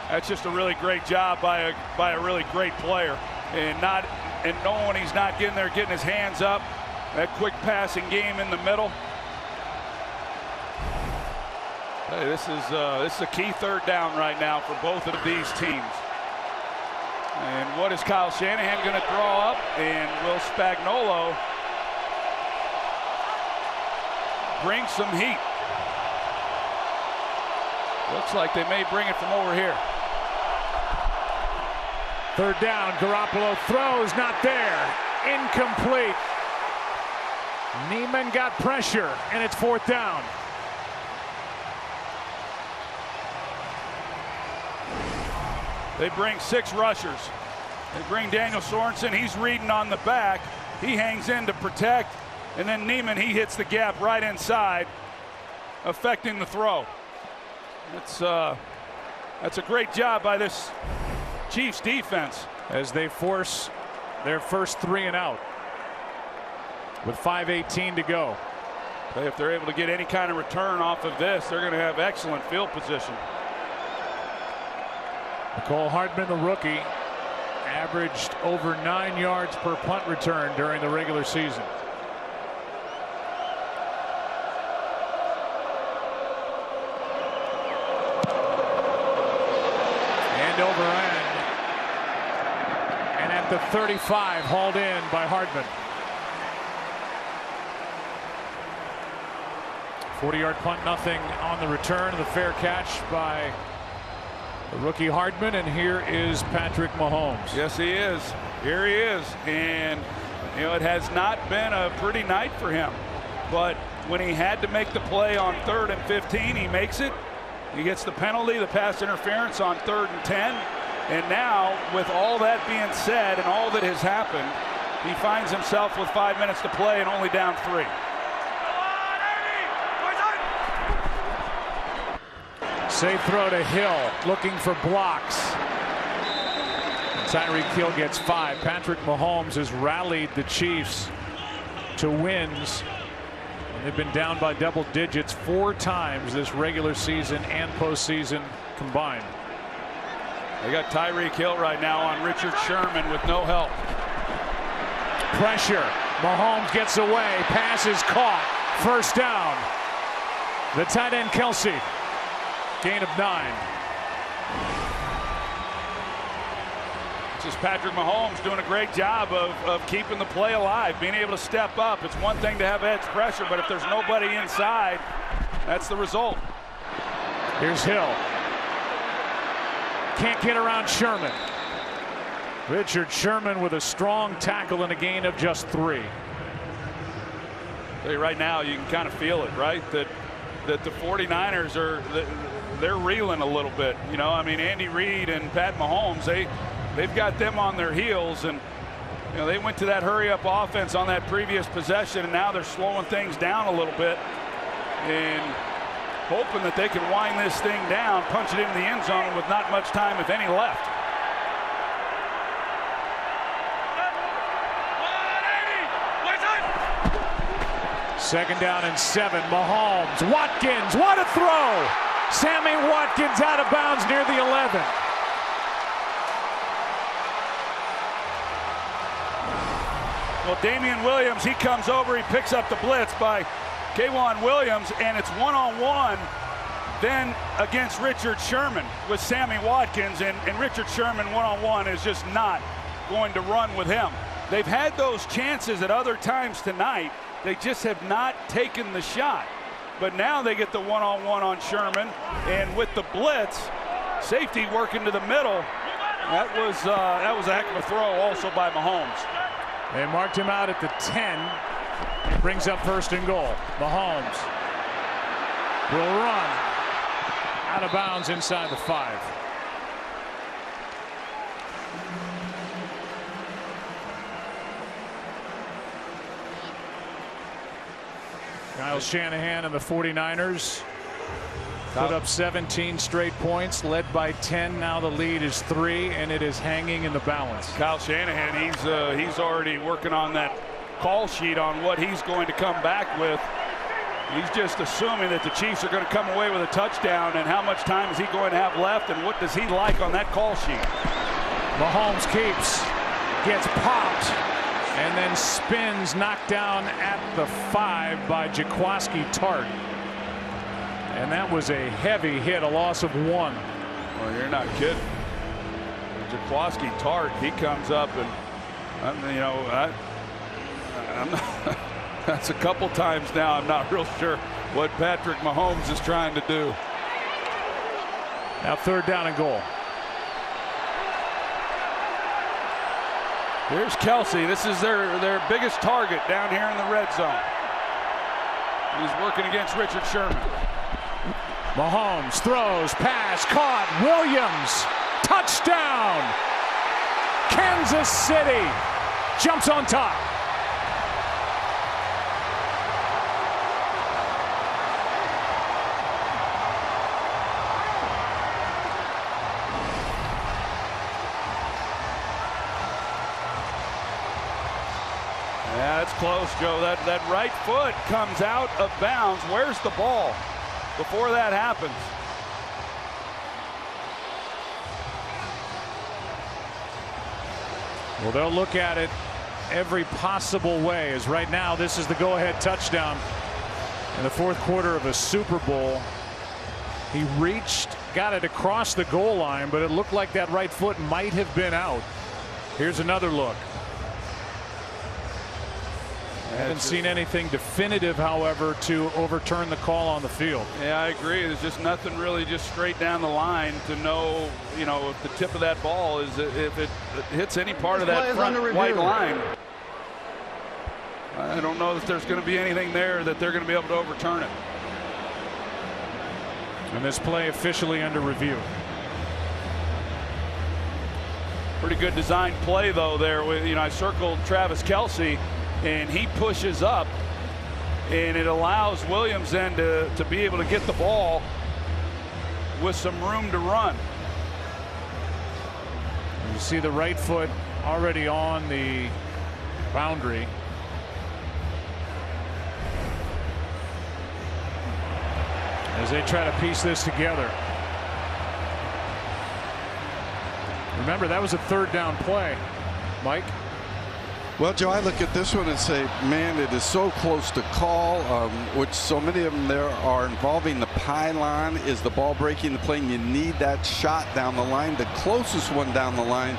Speaker 2: That's just a really great job by a really great player, and knowing when he's not getting there, getting his hands up. That quick passing game in the middle. Hey, this is a key 3rd down right now for both of these teams. And what is Kyle Shanahan going to draw up? And will Spagnuolo bring some heat? Looks like they may bring it from over here.
Speaker 1: 3rd down, Garoppolo throws, not there. Incomplete. Neiman got pressure, and it's 4th down.
Speaker 2: They bring 6 rushers. They bring Daniel Sorensen. He's reading on the back. He hangs in to protect. And then Neiman, he hits the gap right inside, affecting the throw. That's a great job by this Chiefs defense.
Speaker 1: As they force their first 3 and out with 5:18 to go.
Speaker 2: If they're able to get any kind of return off of this, they're going to have excellent field position.
Speaker 1: Nicole Hardman, the rookie, averaged over 9 yards per punt return during the regular season. end over end. And at the 35, hauled in by Hardman. 40-yard punt, nothing on the return. The fair catch by the rookie Hardman, and here is Patrick Mahomes.
Speaker 2: Yes, he is. Here he is. And, you know, it has not been a pretty night for him. But when he had to make the play on 3rd and 15, he makes it. He gets the penalty, the pass interference on 3rd and 10. And now, with all that being said and all that has happened, he finds himself with 5 minutes to play and only down 3.
Speaker 1: Safe throw to Hill, looking for blocks. Tyreek Hill gets 5. Patrick Mahomes has rallied the Chiefs to wins. And they've been down by double digits 4 times this regular season and postseason combined.
Speaker 2: They got Tyreek Hill right now on Richard Sherman with no help.
Speaker 1: Pressure. Mahomes gets away. Pass is caught. First down. The tight end Kelce. Gain of 9.
Speaker 2: Just Patrick Mahomes doing a great job of keeping the play alive, being able to step up. It's one thing to have edge pressure, but if there's nobody inside, that's the result.
Speaker 1: Here's Hill. Can't get around Sherman. Richard Sherman with a strong tackle and a gain of just 3.
Speaker 2: Right now, you can kind of feel it, right? That the 49ers they're reeling a little bit. You know, I mean, Andy Reid and Pat Mahomes, they've got them on their heels, and you know, they went to that hurry-up offense on that previous possession, and now they're slowing things down a little bit and hoping that they can wind this thing down, punch it into the end zone with not much time, if any, left.
Speaker 1: Second down and 7. Mahomes, Watkins, what a throw! Sammy Watkins out of bounds near the 11.
Speaker 2: Well, Damian Williams, he comes over, he picks up the blitz by K'Wan Williams, and it's one-on-one then against Richard Sherman with Sammy Watkins, and Richard Sherman one-on-one is just not going to run with him. They've had those chances at other times tonight. They just have not taken the shot. But now they get the one-on-one on Sherman, and with the blitz, safety working to the middle. That was a heck of a throw also by Mahomes.
Speaker 1: They marked him out at the 10. It brings up 1st and goal. Mahomes will run out of bounds inside the 5. Kyle Shanahan and the 49ers put up 17 straight points, led by 10. Now the lead is 3, and it is hanging in the balance.
Speaker 2: Kyle Shanahan, he's already working on that call sheet on what he's going to come back with. He's just assuming that the Chiefs are going to come away with a touchdown, and how much time is he going to have left, and what does he like on that call sheet?
Speaker 1: Mahomes keeps, gets popped, and then spins, knocked down at the 5 by Jaquiski Tartt. And that was a heavy hit, a loss of 1.
Speaker 2: Well, you're not kidding. Jaquiski Tartt, he comes up, and I'm not, that's a couple times now. I'm not real sure what Patrick Mahomes is trying to do.
Speaker 1: Now 3rd down and goal.
Speaker 2: Here's Kelce. This is their biggest target down here in the red zone. He's working against Richard Sherman.
Speaker 1: Mahomes throws, pass, caught, Williams, touchdown! Kansas City jumps on top.
Speaker 2: Yeah, it's close, Joe. That right foot comes out of bounds. Where's the ball before that happens?
Speaker 1: Well, they'll look at it every possible way, as right now this is the go-ahead touchdown in the 4th quarter of a Super Bowl. He reached got it across the goal line, but it looked like that right foot might have been out. Here's another look. I haven't seen anything definitive, however, to overturn the call on the field.
Speaker 2: Yeah, I agree. There's just nothing really just straight down the line to know, if the tip of that ball is, if it hits any part of that front white line. I don't know that there's going to be anything there that they're going to be able to overturn it.
Speaker 1: And this play officially under review.
Speaker 2: Pretty good design play, though, there. I circled Travis Kelce, and he pushes up, and it allows Williams then to be able to get the ball with some room to run.
Speaker 1: You see the right foot already on the boundary. As they try to piece this together. Remember, that was a third down play. Mike?
Speaker 6: Well, Joe, I look at this one and say, man, it is so close to call, which so many of them there are involving the pylon. Is the ball breaking the plane? You need that shot down the line. The closest one down the line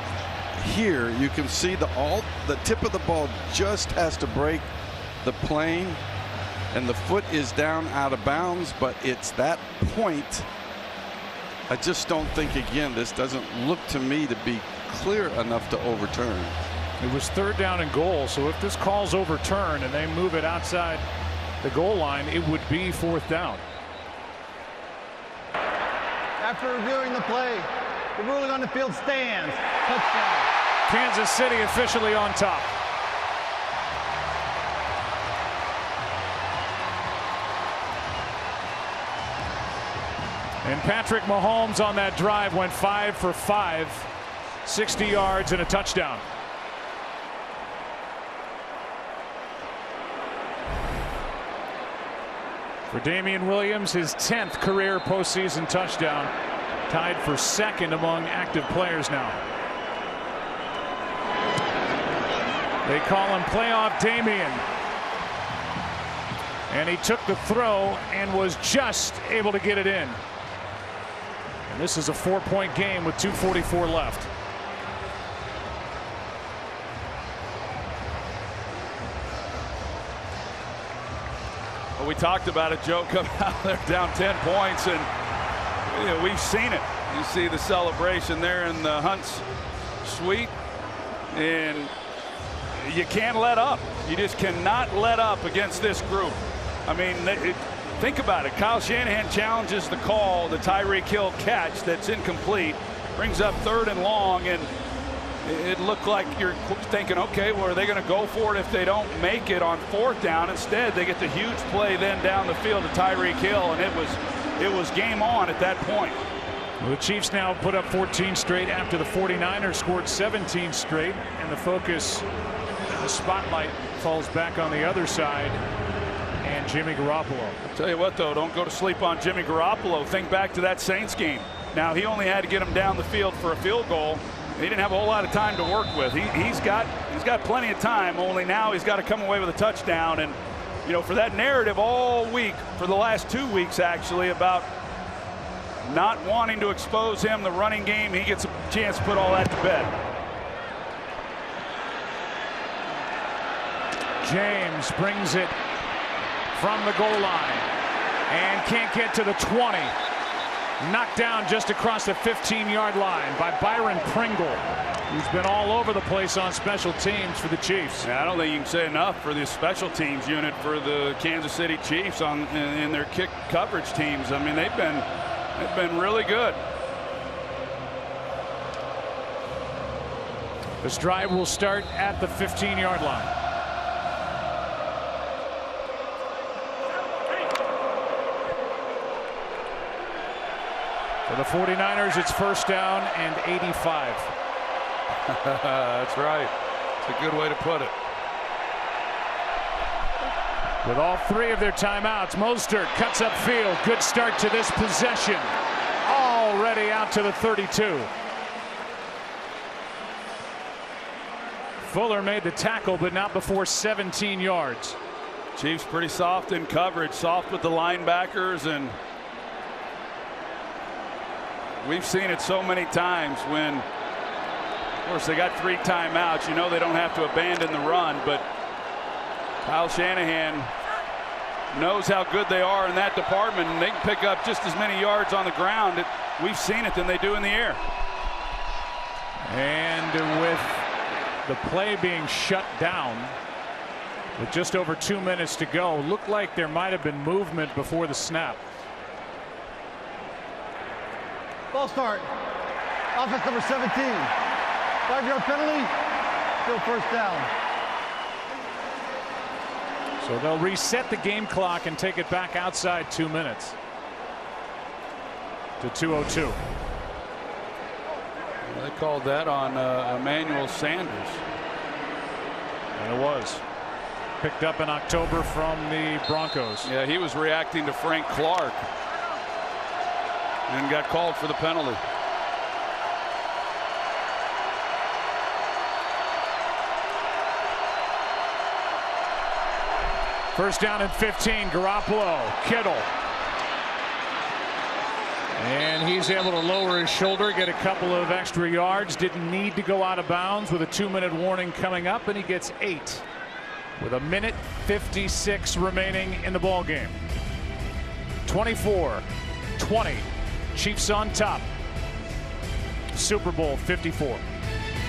Speaker 6: here, you can see the tip of the ball just has to break the plane, and the foot is down out of bounds, but it's that point. I just don't think, again, this doesn't look to me to be clear enough to overturn.
Speaker 1: It was third down and goal, so if this call's overturned and they move it outside the goal line, it would be fourth down.
Speaker 3: After reviewing the play, the ruling on the field stands. Touchdown.
Speaker 1: Kansas City officially on top. And Patrick Mahomes on that drive went 5 for 5, 60 yards and a touchdown. For Damian Williams, his 10th career postseason touchdown, tied for second among active players now. They call him Playoff Damian. And he took the throw and was just able to get it in. And this is a 4-point game with 2:44 left.
Speaker 2: Well, we talked about it, Joe, coming out there down 10 points, and we've seen it. You see the celebration there in the Hunt's suite, and you can't let up. You just cannot let up against this group. I mean, think about it. Kyle Shanahan challenges the call, the Tyreek Hill catch that's incomplete, brings up 3rd and long, and it looked like you're thinking, okay, well, are they going to go for it if they don't make it on 4th down? Instead, they get the huge play then down the field to Tyreek Hill, and it was game on at that point.
Speaker 1: Well, the Chiefs now put up 14 straight after the 49ers scored 17 straight, and the focus, the spotlight falls back on the other side and Jimmy Garoppolo.
Speaker 2: I'll tell you what, though, don't go to sleep on Jimmy Garoppolo. Think back to that Saints game. Now, he only had to get him down the field for a field goal. He didn't have a whole lot of time to work with. He's got plenty of time, only now he's got to come away with a touchdown. And for that narrative all week, for the last 2 weeks actually, about not wanting to expose him, the running game, he gets a chance to put all that to bed.
Speaker 1: James brings it from the goal line and can't get to the 20. Knocked down just across the 15-yard line by Byron Pringle, who's been all over the place on special teams for the Chiefs.
Speaker 2: Yeah, I don't think you can say enough for the special teams unit for the Kansas City Chiefs in their kick coverage teams. I mean, they've been really good.
Speaker 1: This drive will start at the 15-yard line. For the 49ers, it's 1st down and 85.
Speaker 2: That's right. It's a good way to put it.
Speaker 1: With all 3 of their timeouts, Mostert cuts upfield. Good start to this possession. Already out to the 32. Fuller made the tackle, but not before 17 yards.
Speaker 2: Chiefs pretty soft in coverage, soft with the linebackers, and We've seen it so many times when, of course, they got 3 timeouts. You know they don't have to abandon the run, but Kyle Shanahan knows how good they are in that department, and they can pick up just as many yards on the ground. We've seen it than they do in the air.
Speaker 1: And with the play being shut down with just over 2 minutes to go, looked like there might have been movement before the snap.
Speaker 3: Ball start. Offense number 17. 5-yard penalty. Still first down.
Speaker 1: So they'll reset the game clock and take it back outside 2 minutes to 2:02.
Speaker 2: They called that on Emmanuel Sanders.
Speaker 1: And it was picked up in October from the Broncos.
Speaker 2: Yeah, he was reacting to Frank Clark and got called for the penalty.
Speaker 1: First down and 15. Garoppolo, Kittle. And he's able to lower his shoulder, get a couple of extra yards. Didn't need to go out of bounds with a 2-minute warning coming up, and he gets 8 with 1:56 remaining in the ball game. 24-20. Chiefs on top. Super Bowl 54.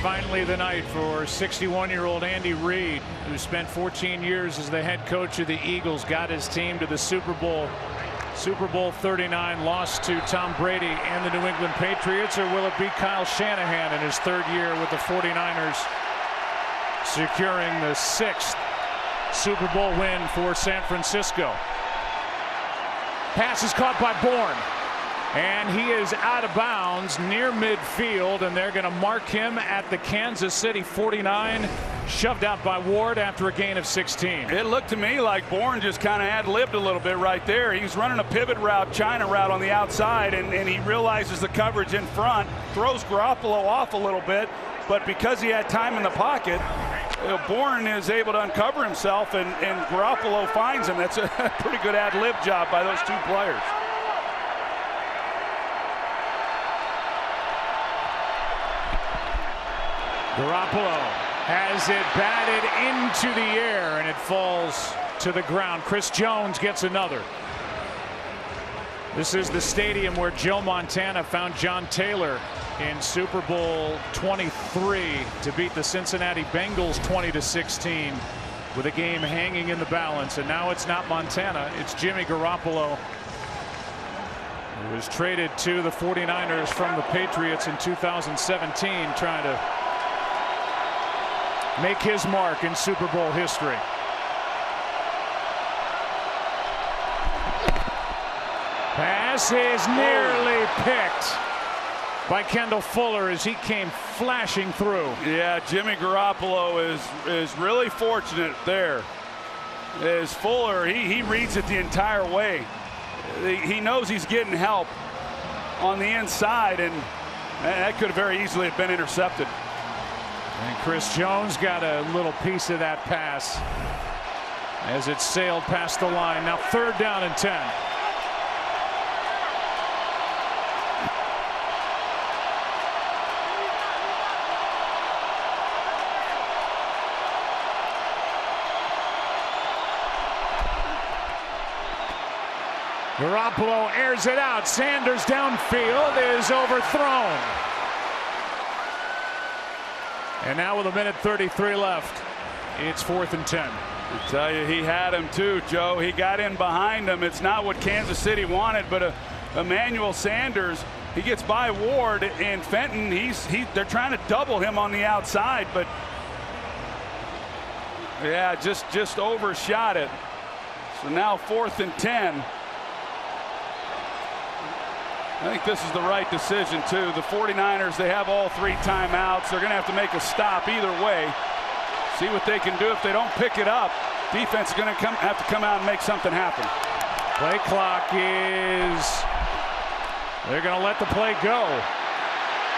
Speaker 1: Finally the night for 61-year-old Andy Reid, who spent 14 years as the head coach of the Eagles, got his team to the Super Bowl. Super Bowl 39, lost to Tom Brady and the New England Patriots, or will it be Kyle Shanahan in his 3rd year with the 49ers, securing the 6th Super Bowl win for San Francisco? Pass is caught by Bourne, and he is out of bounds near midfield, and they're going to mark him at the Kansas City 49, shoved out by Ward after a gain of 16.
Speaker 2: It looked to me like Bourne just kind of ad-libbed a little bit right there. He was running a pivot route, China route on the outside, and he realizes the coverage in front, throws Garoppolo off a little bit, but because he had time in the pocket, Bourne is able to uncover himself, and Garoppolo finds him. That's a pretty good ad-lib job by those 2 players.
Speaker 1: Garoppolo has it batted into the air, and it falls to the ground. Chris Jones gets another. This is the stadium where Joe Montana found John Taylor in Super Bowl 23 to beat the Cincinnati Bengals 20-16 with a game hanging in the balance. And now it's not Montana, it's Jimmy Garoppolo, who was traded to the 49ers from the Patriots in 2017, trying to make his mark in Super Bowl history. Pass is nearly picked by Kendall Fuller as he came flashing through.
Speaker 2: Yeah, Jimmy Garoppolo is really fortunate there. As Fuller, he reads it the entire way. He knows he's getting help on the inside, and that could have very easily have been intercepted.
Speaker 1: And Chris Jones got a little piece of that pass as it sailed past the line. Now 3rd down and 10. Garoppolo airs it out. Sanders downfield is overthrown. And now with 1:33 left, it's 4th and 10.
Speaker 2: I tell you, he had him too, Joe. He got in behind him. It's not what Kansas City wanted, but Emmanuel Sanders, he gets by Ward, and Fenton, they're trying to double him on the outside, but yeah, just overshot it. So now 4th and 10. I think this is the right decision, too. The 49ers, they have all 3 timeouts. They're going to have to make a stop either way. See what they can do. If they don't pick it up, defense is going to have to come out and make something happen.
Speaker 1: Play clock is... They're going to let the play go.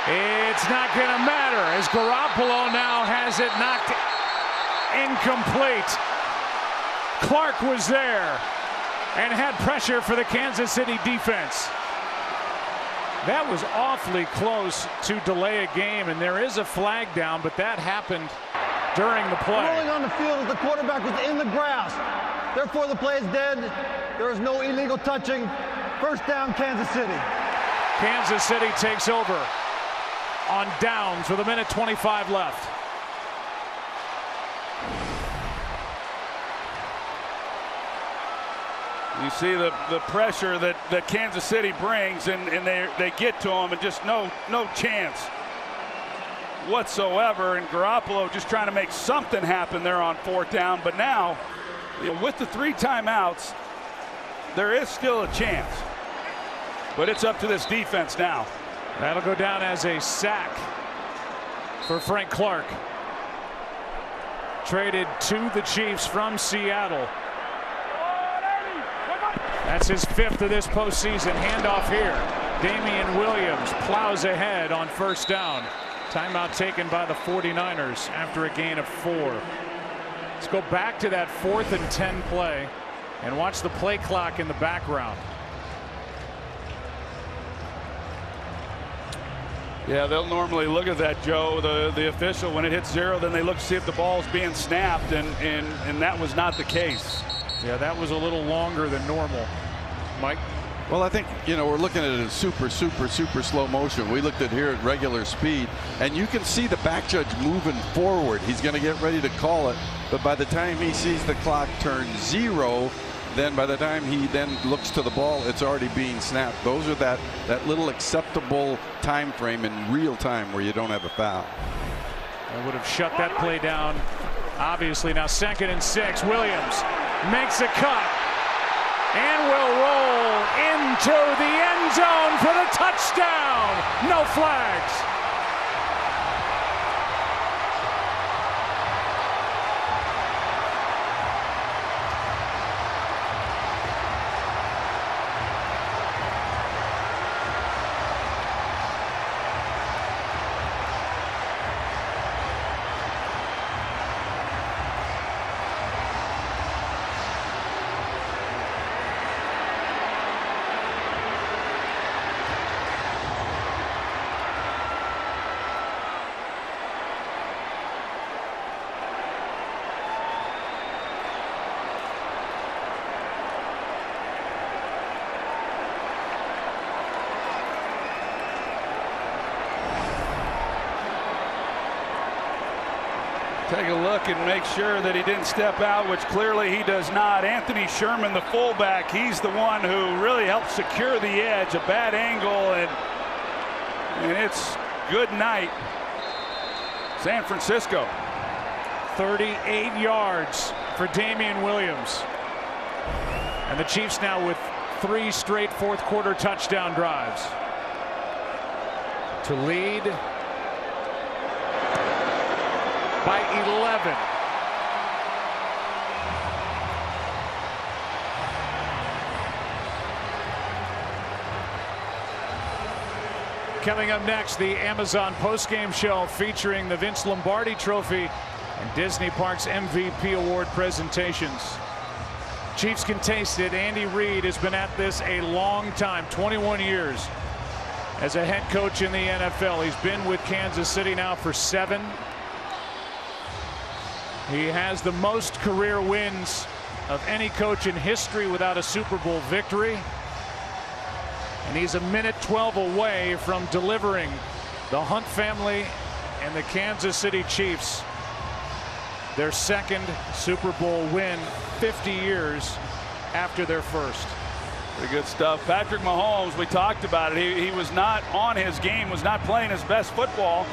Speaker 1: It's not going to matter as Garoppolo now has it knocked incomplete. Clark was there and had pressure for the Kansas City defense. That was awfully close to delay a game, and there is a flag down, but that happened during the play.
Speaker 3: Rolling on the field as the quarterback was in the grass. Therefore, the play is dead. There is no illegal touching. First down, Kansas City.
Speaker 1: Kansas City takes over on downs with 1:25 left.
Speaker 2: You see the pressure that Kansas City brings, and they get to him, and just no chance whatsoever. And Garoppolo just trying to make something happen there on 4th down. But now, with the 3 timeouts, there is still a chance. But it's up to this defense now.
Speaker 1: That'll go down as a sack for Frank Clark. Traded to the Chiefs from Seattle. That's his 5th of this postseason. Handoff here. Damian Williams plows ahead on 1st down. Timeout taken by the 49ers after a gain of 4. Let's go back to that 4th and 10 play and watch the play clock in the background.
Speaker 2: Yeah, they'll normally look at that, Joe, the official. When it hits 0, then they look to see if the ball's being snapped, and that was not the case.
Speaker 1: Yeah, that was a little longer than normal. Mike?
Speaker 6: Well, I think, we're looking at it in super slow motion. We looked at here at regular speed, and you can see the back judge moving forward. He's going to get ready to call it, but by the time he sees the clock turn 0, then by the time he then looks to the ball, it's already being snapped. Those are that little acceptable time frame in real time where you don't have a foul.
Speaker 1: I would have shut that play down. Obviously, now 2nd and 6. Williams makes a cut and will roll into the end zone for the touchdown. No flags.
Speaker 2: Take a look and make sure that he didn't step out, which clearly he does not. Anthony Sherman, the fullback, he's the one who really helped secure the edge. A bad angle, and it's good night, San Francisco.
Speaker 1: 38 yards for Damian Williams. And the Chiefs now with 3 straight 4th quarter touchdown drives to lead by 11. Coming up next, the Amazon postgame show featuring the Vince Lombardi Trophy and Disney Parks MVP Award presentations. Chiefs can taste it. Andy Reid has been at this a long time, 21 years as a head coach in the NFL. He's been with Kansas City now for 7. He has the most career wins of any coach in history without a Super Bowl victory. And he's a minute 12 away from delivering the Hunt family and the Kansas City Chiefs their 2nd Super Bowl win 50 years after their first.
Speaker 2: Pretty good stuff. Patrick Mahomes, we talked about it. He was not on his game, was not playing his best football.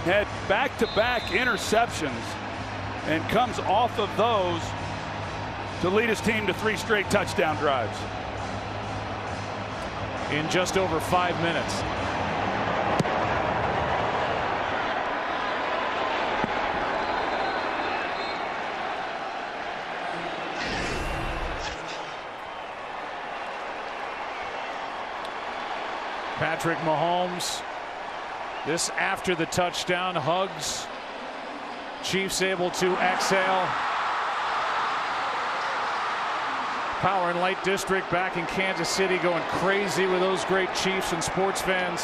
Speaker 2: Had back-to-back interceptions and comes off of those to lead his team to 3 straight touchdown drives
Speaker 1: in just over 5 minutes. Patrick Mahomes, this after the touchdown, hugs. Chiefs able to exhale. Power and Light District back in Kansas City going crazy with those great Chiefs and sports fans.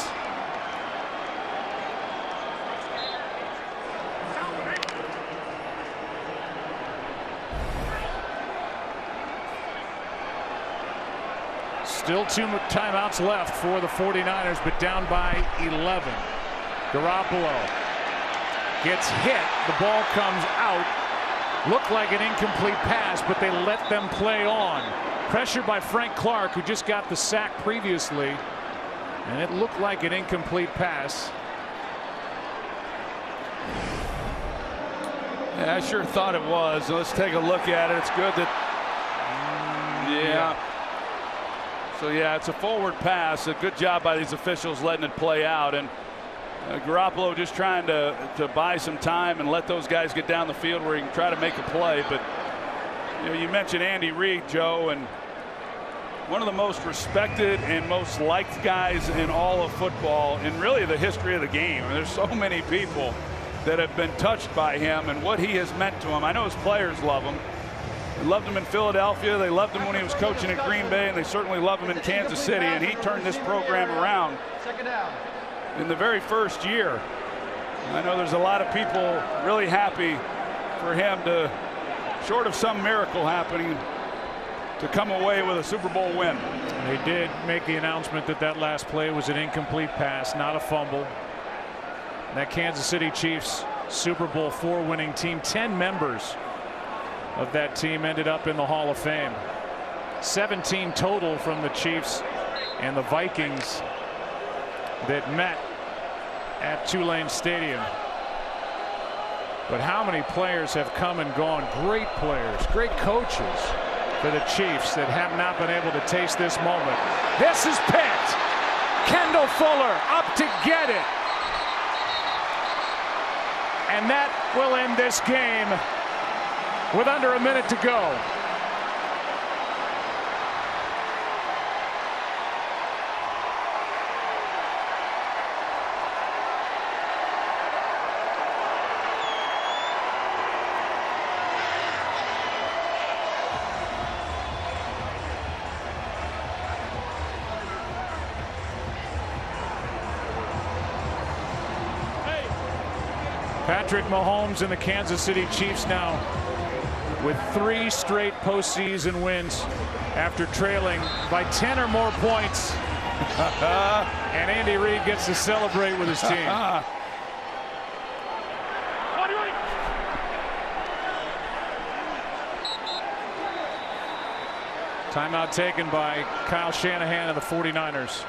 Speaker 1: Still 2 timeouts left for the 49ers, but down by 11. Garoppolo gets hit. The ball comes out. Looked like an incomplete pass, but they let them play on. Pressured by Frank Clark, who just got the sack previously, and it looked like an incomplete pass.
Speaker 2: Yeah, I sure thought it was. Let's take a look at it. It's good that. Yeah. So yeah, it's a forward pass. A good job by these officials letting it play out, and Garoppolo just trying to buy some time and let those guys get down the field where he can try to make a play. But you mentioned Andy Reid, Joe, and one of the most respected and most liked guys in all of football, and really the history of the game. There's so many people that have been touched by him and what he has meant to him. I know his players love him. They loved him in Philadelphia. They loved him when he was coaching at Green Bay, and they certainly love him in Kansas City. And he turned this program around in the very first year. I know there's a lot of people really happy for him to, short of some miracle happening, to come away with a Super Bowl win.
Speaker 1: They did make the announcement that that last play was an incomplete pass, not a fumble. That Kansas City Chiefs Super Bowl IV winning team, 10 members of that team ended up in the Hall of Fame. 17 total from the Chiefs and the Vikings that met at Tulane Stadium. But how many players have come and gone? Great players, great coaches for the Chiefs that have not been able to taste this moment. This is picked. Kendall Fuller up to get it. And that will end this game with under a minute to go. Patrick Mahomes and the Kansas City Chiefs now with 3 straight postseason wins after trailing by 10 or more points. And Andy Reid gets to celebrate with his team. Timeout taken by Kyle Shanahan of the 49ers.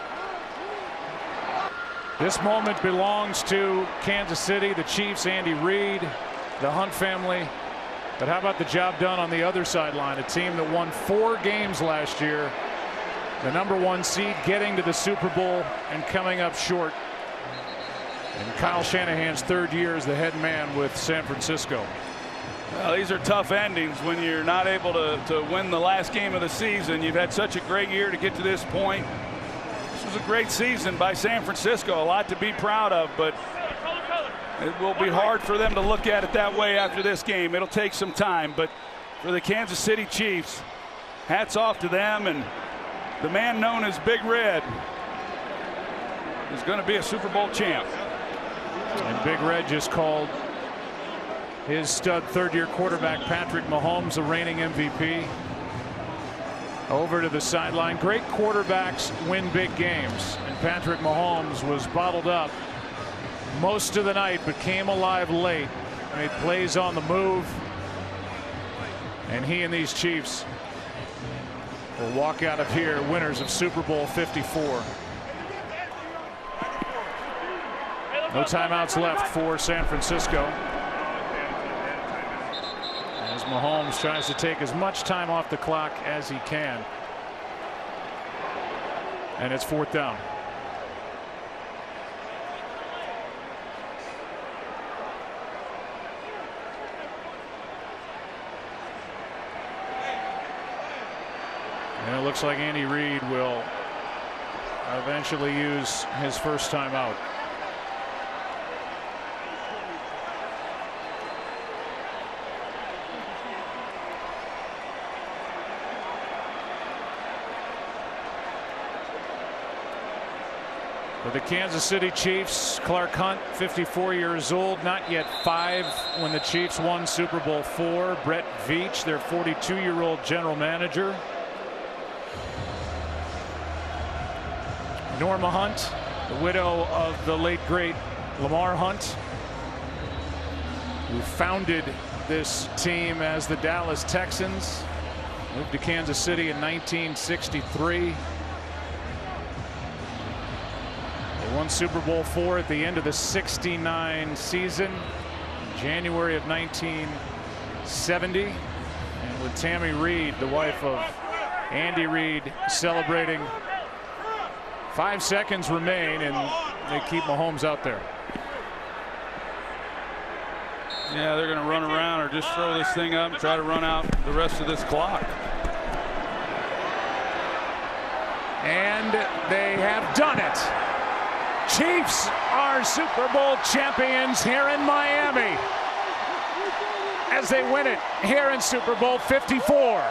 Speaker 1: This moment belongs to Kansas City, the Chiefs, Andy Reid, the Hunt family. But how about the job done on the other sideline? A team that won 4 games last year, the #1 seed, getting to the Super Bowl and coming up short. And Kyle Shanahan's 3rd year as the head man with San Francisco.
Speaker 2: Well, these are tough endings when you're not able to win the last game of the season. You've had such a great year to get to this point. This was a great season by San Francisco, a lot to be proud of, but it will be hard for them to look at it that way after this game. It'll take some time, but for the Kansas City Chiefs, hats off to them, and the man known as Big Red is going to be a Super Bowl champ.
Speaker 1: And Big Red just called his stud 3rd-year quarterback Patrick Mahomes, the reigning MVP, over to the sideline. Great quarterbacks win big games, and Patrick Mahomes was bottled up most of the night but came alive late, made plays on the move, and he and these Chiefs will walk out of here winners of Super Bowl 54. No timeouts left for San Francisco as Mahomes tries to take as much time off the clock as he can. And it's 4th down. And it looks like Andy Reid will eventually use his first timeout. For the Kansas City Chiefs, Clark Hunt, 54 years old, not yet 5 when the Chiefs won Super Bowl IV. Brett Veach, their 42-year-old general manager. Norma Hunt, the widow of the late great Lamar Hunt, who founded this team as the Dallas Texans, moved to Kansas City in 1963. They won Super Bowl IV at the end of the '69 season, January of 1970. And with Tammy Reed, the wife of Andy Reid, celebrating. 5 seconds remain, and they keep Mahomes out there.
Speaker 2: Yeah, they're going to run around or just throw this thing up and try to run out the rest of this clock.
Speaker 1: And they have done it. Chiefs are Super Bowl champions here in Miami as they win it here in Super Bowl 54.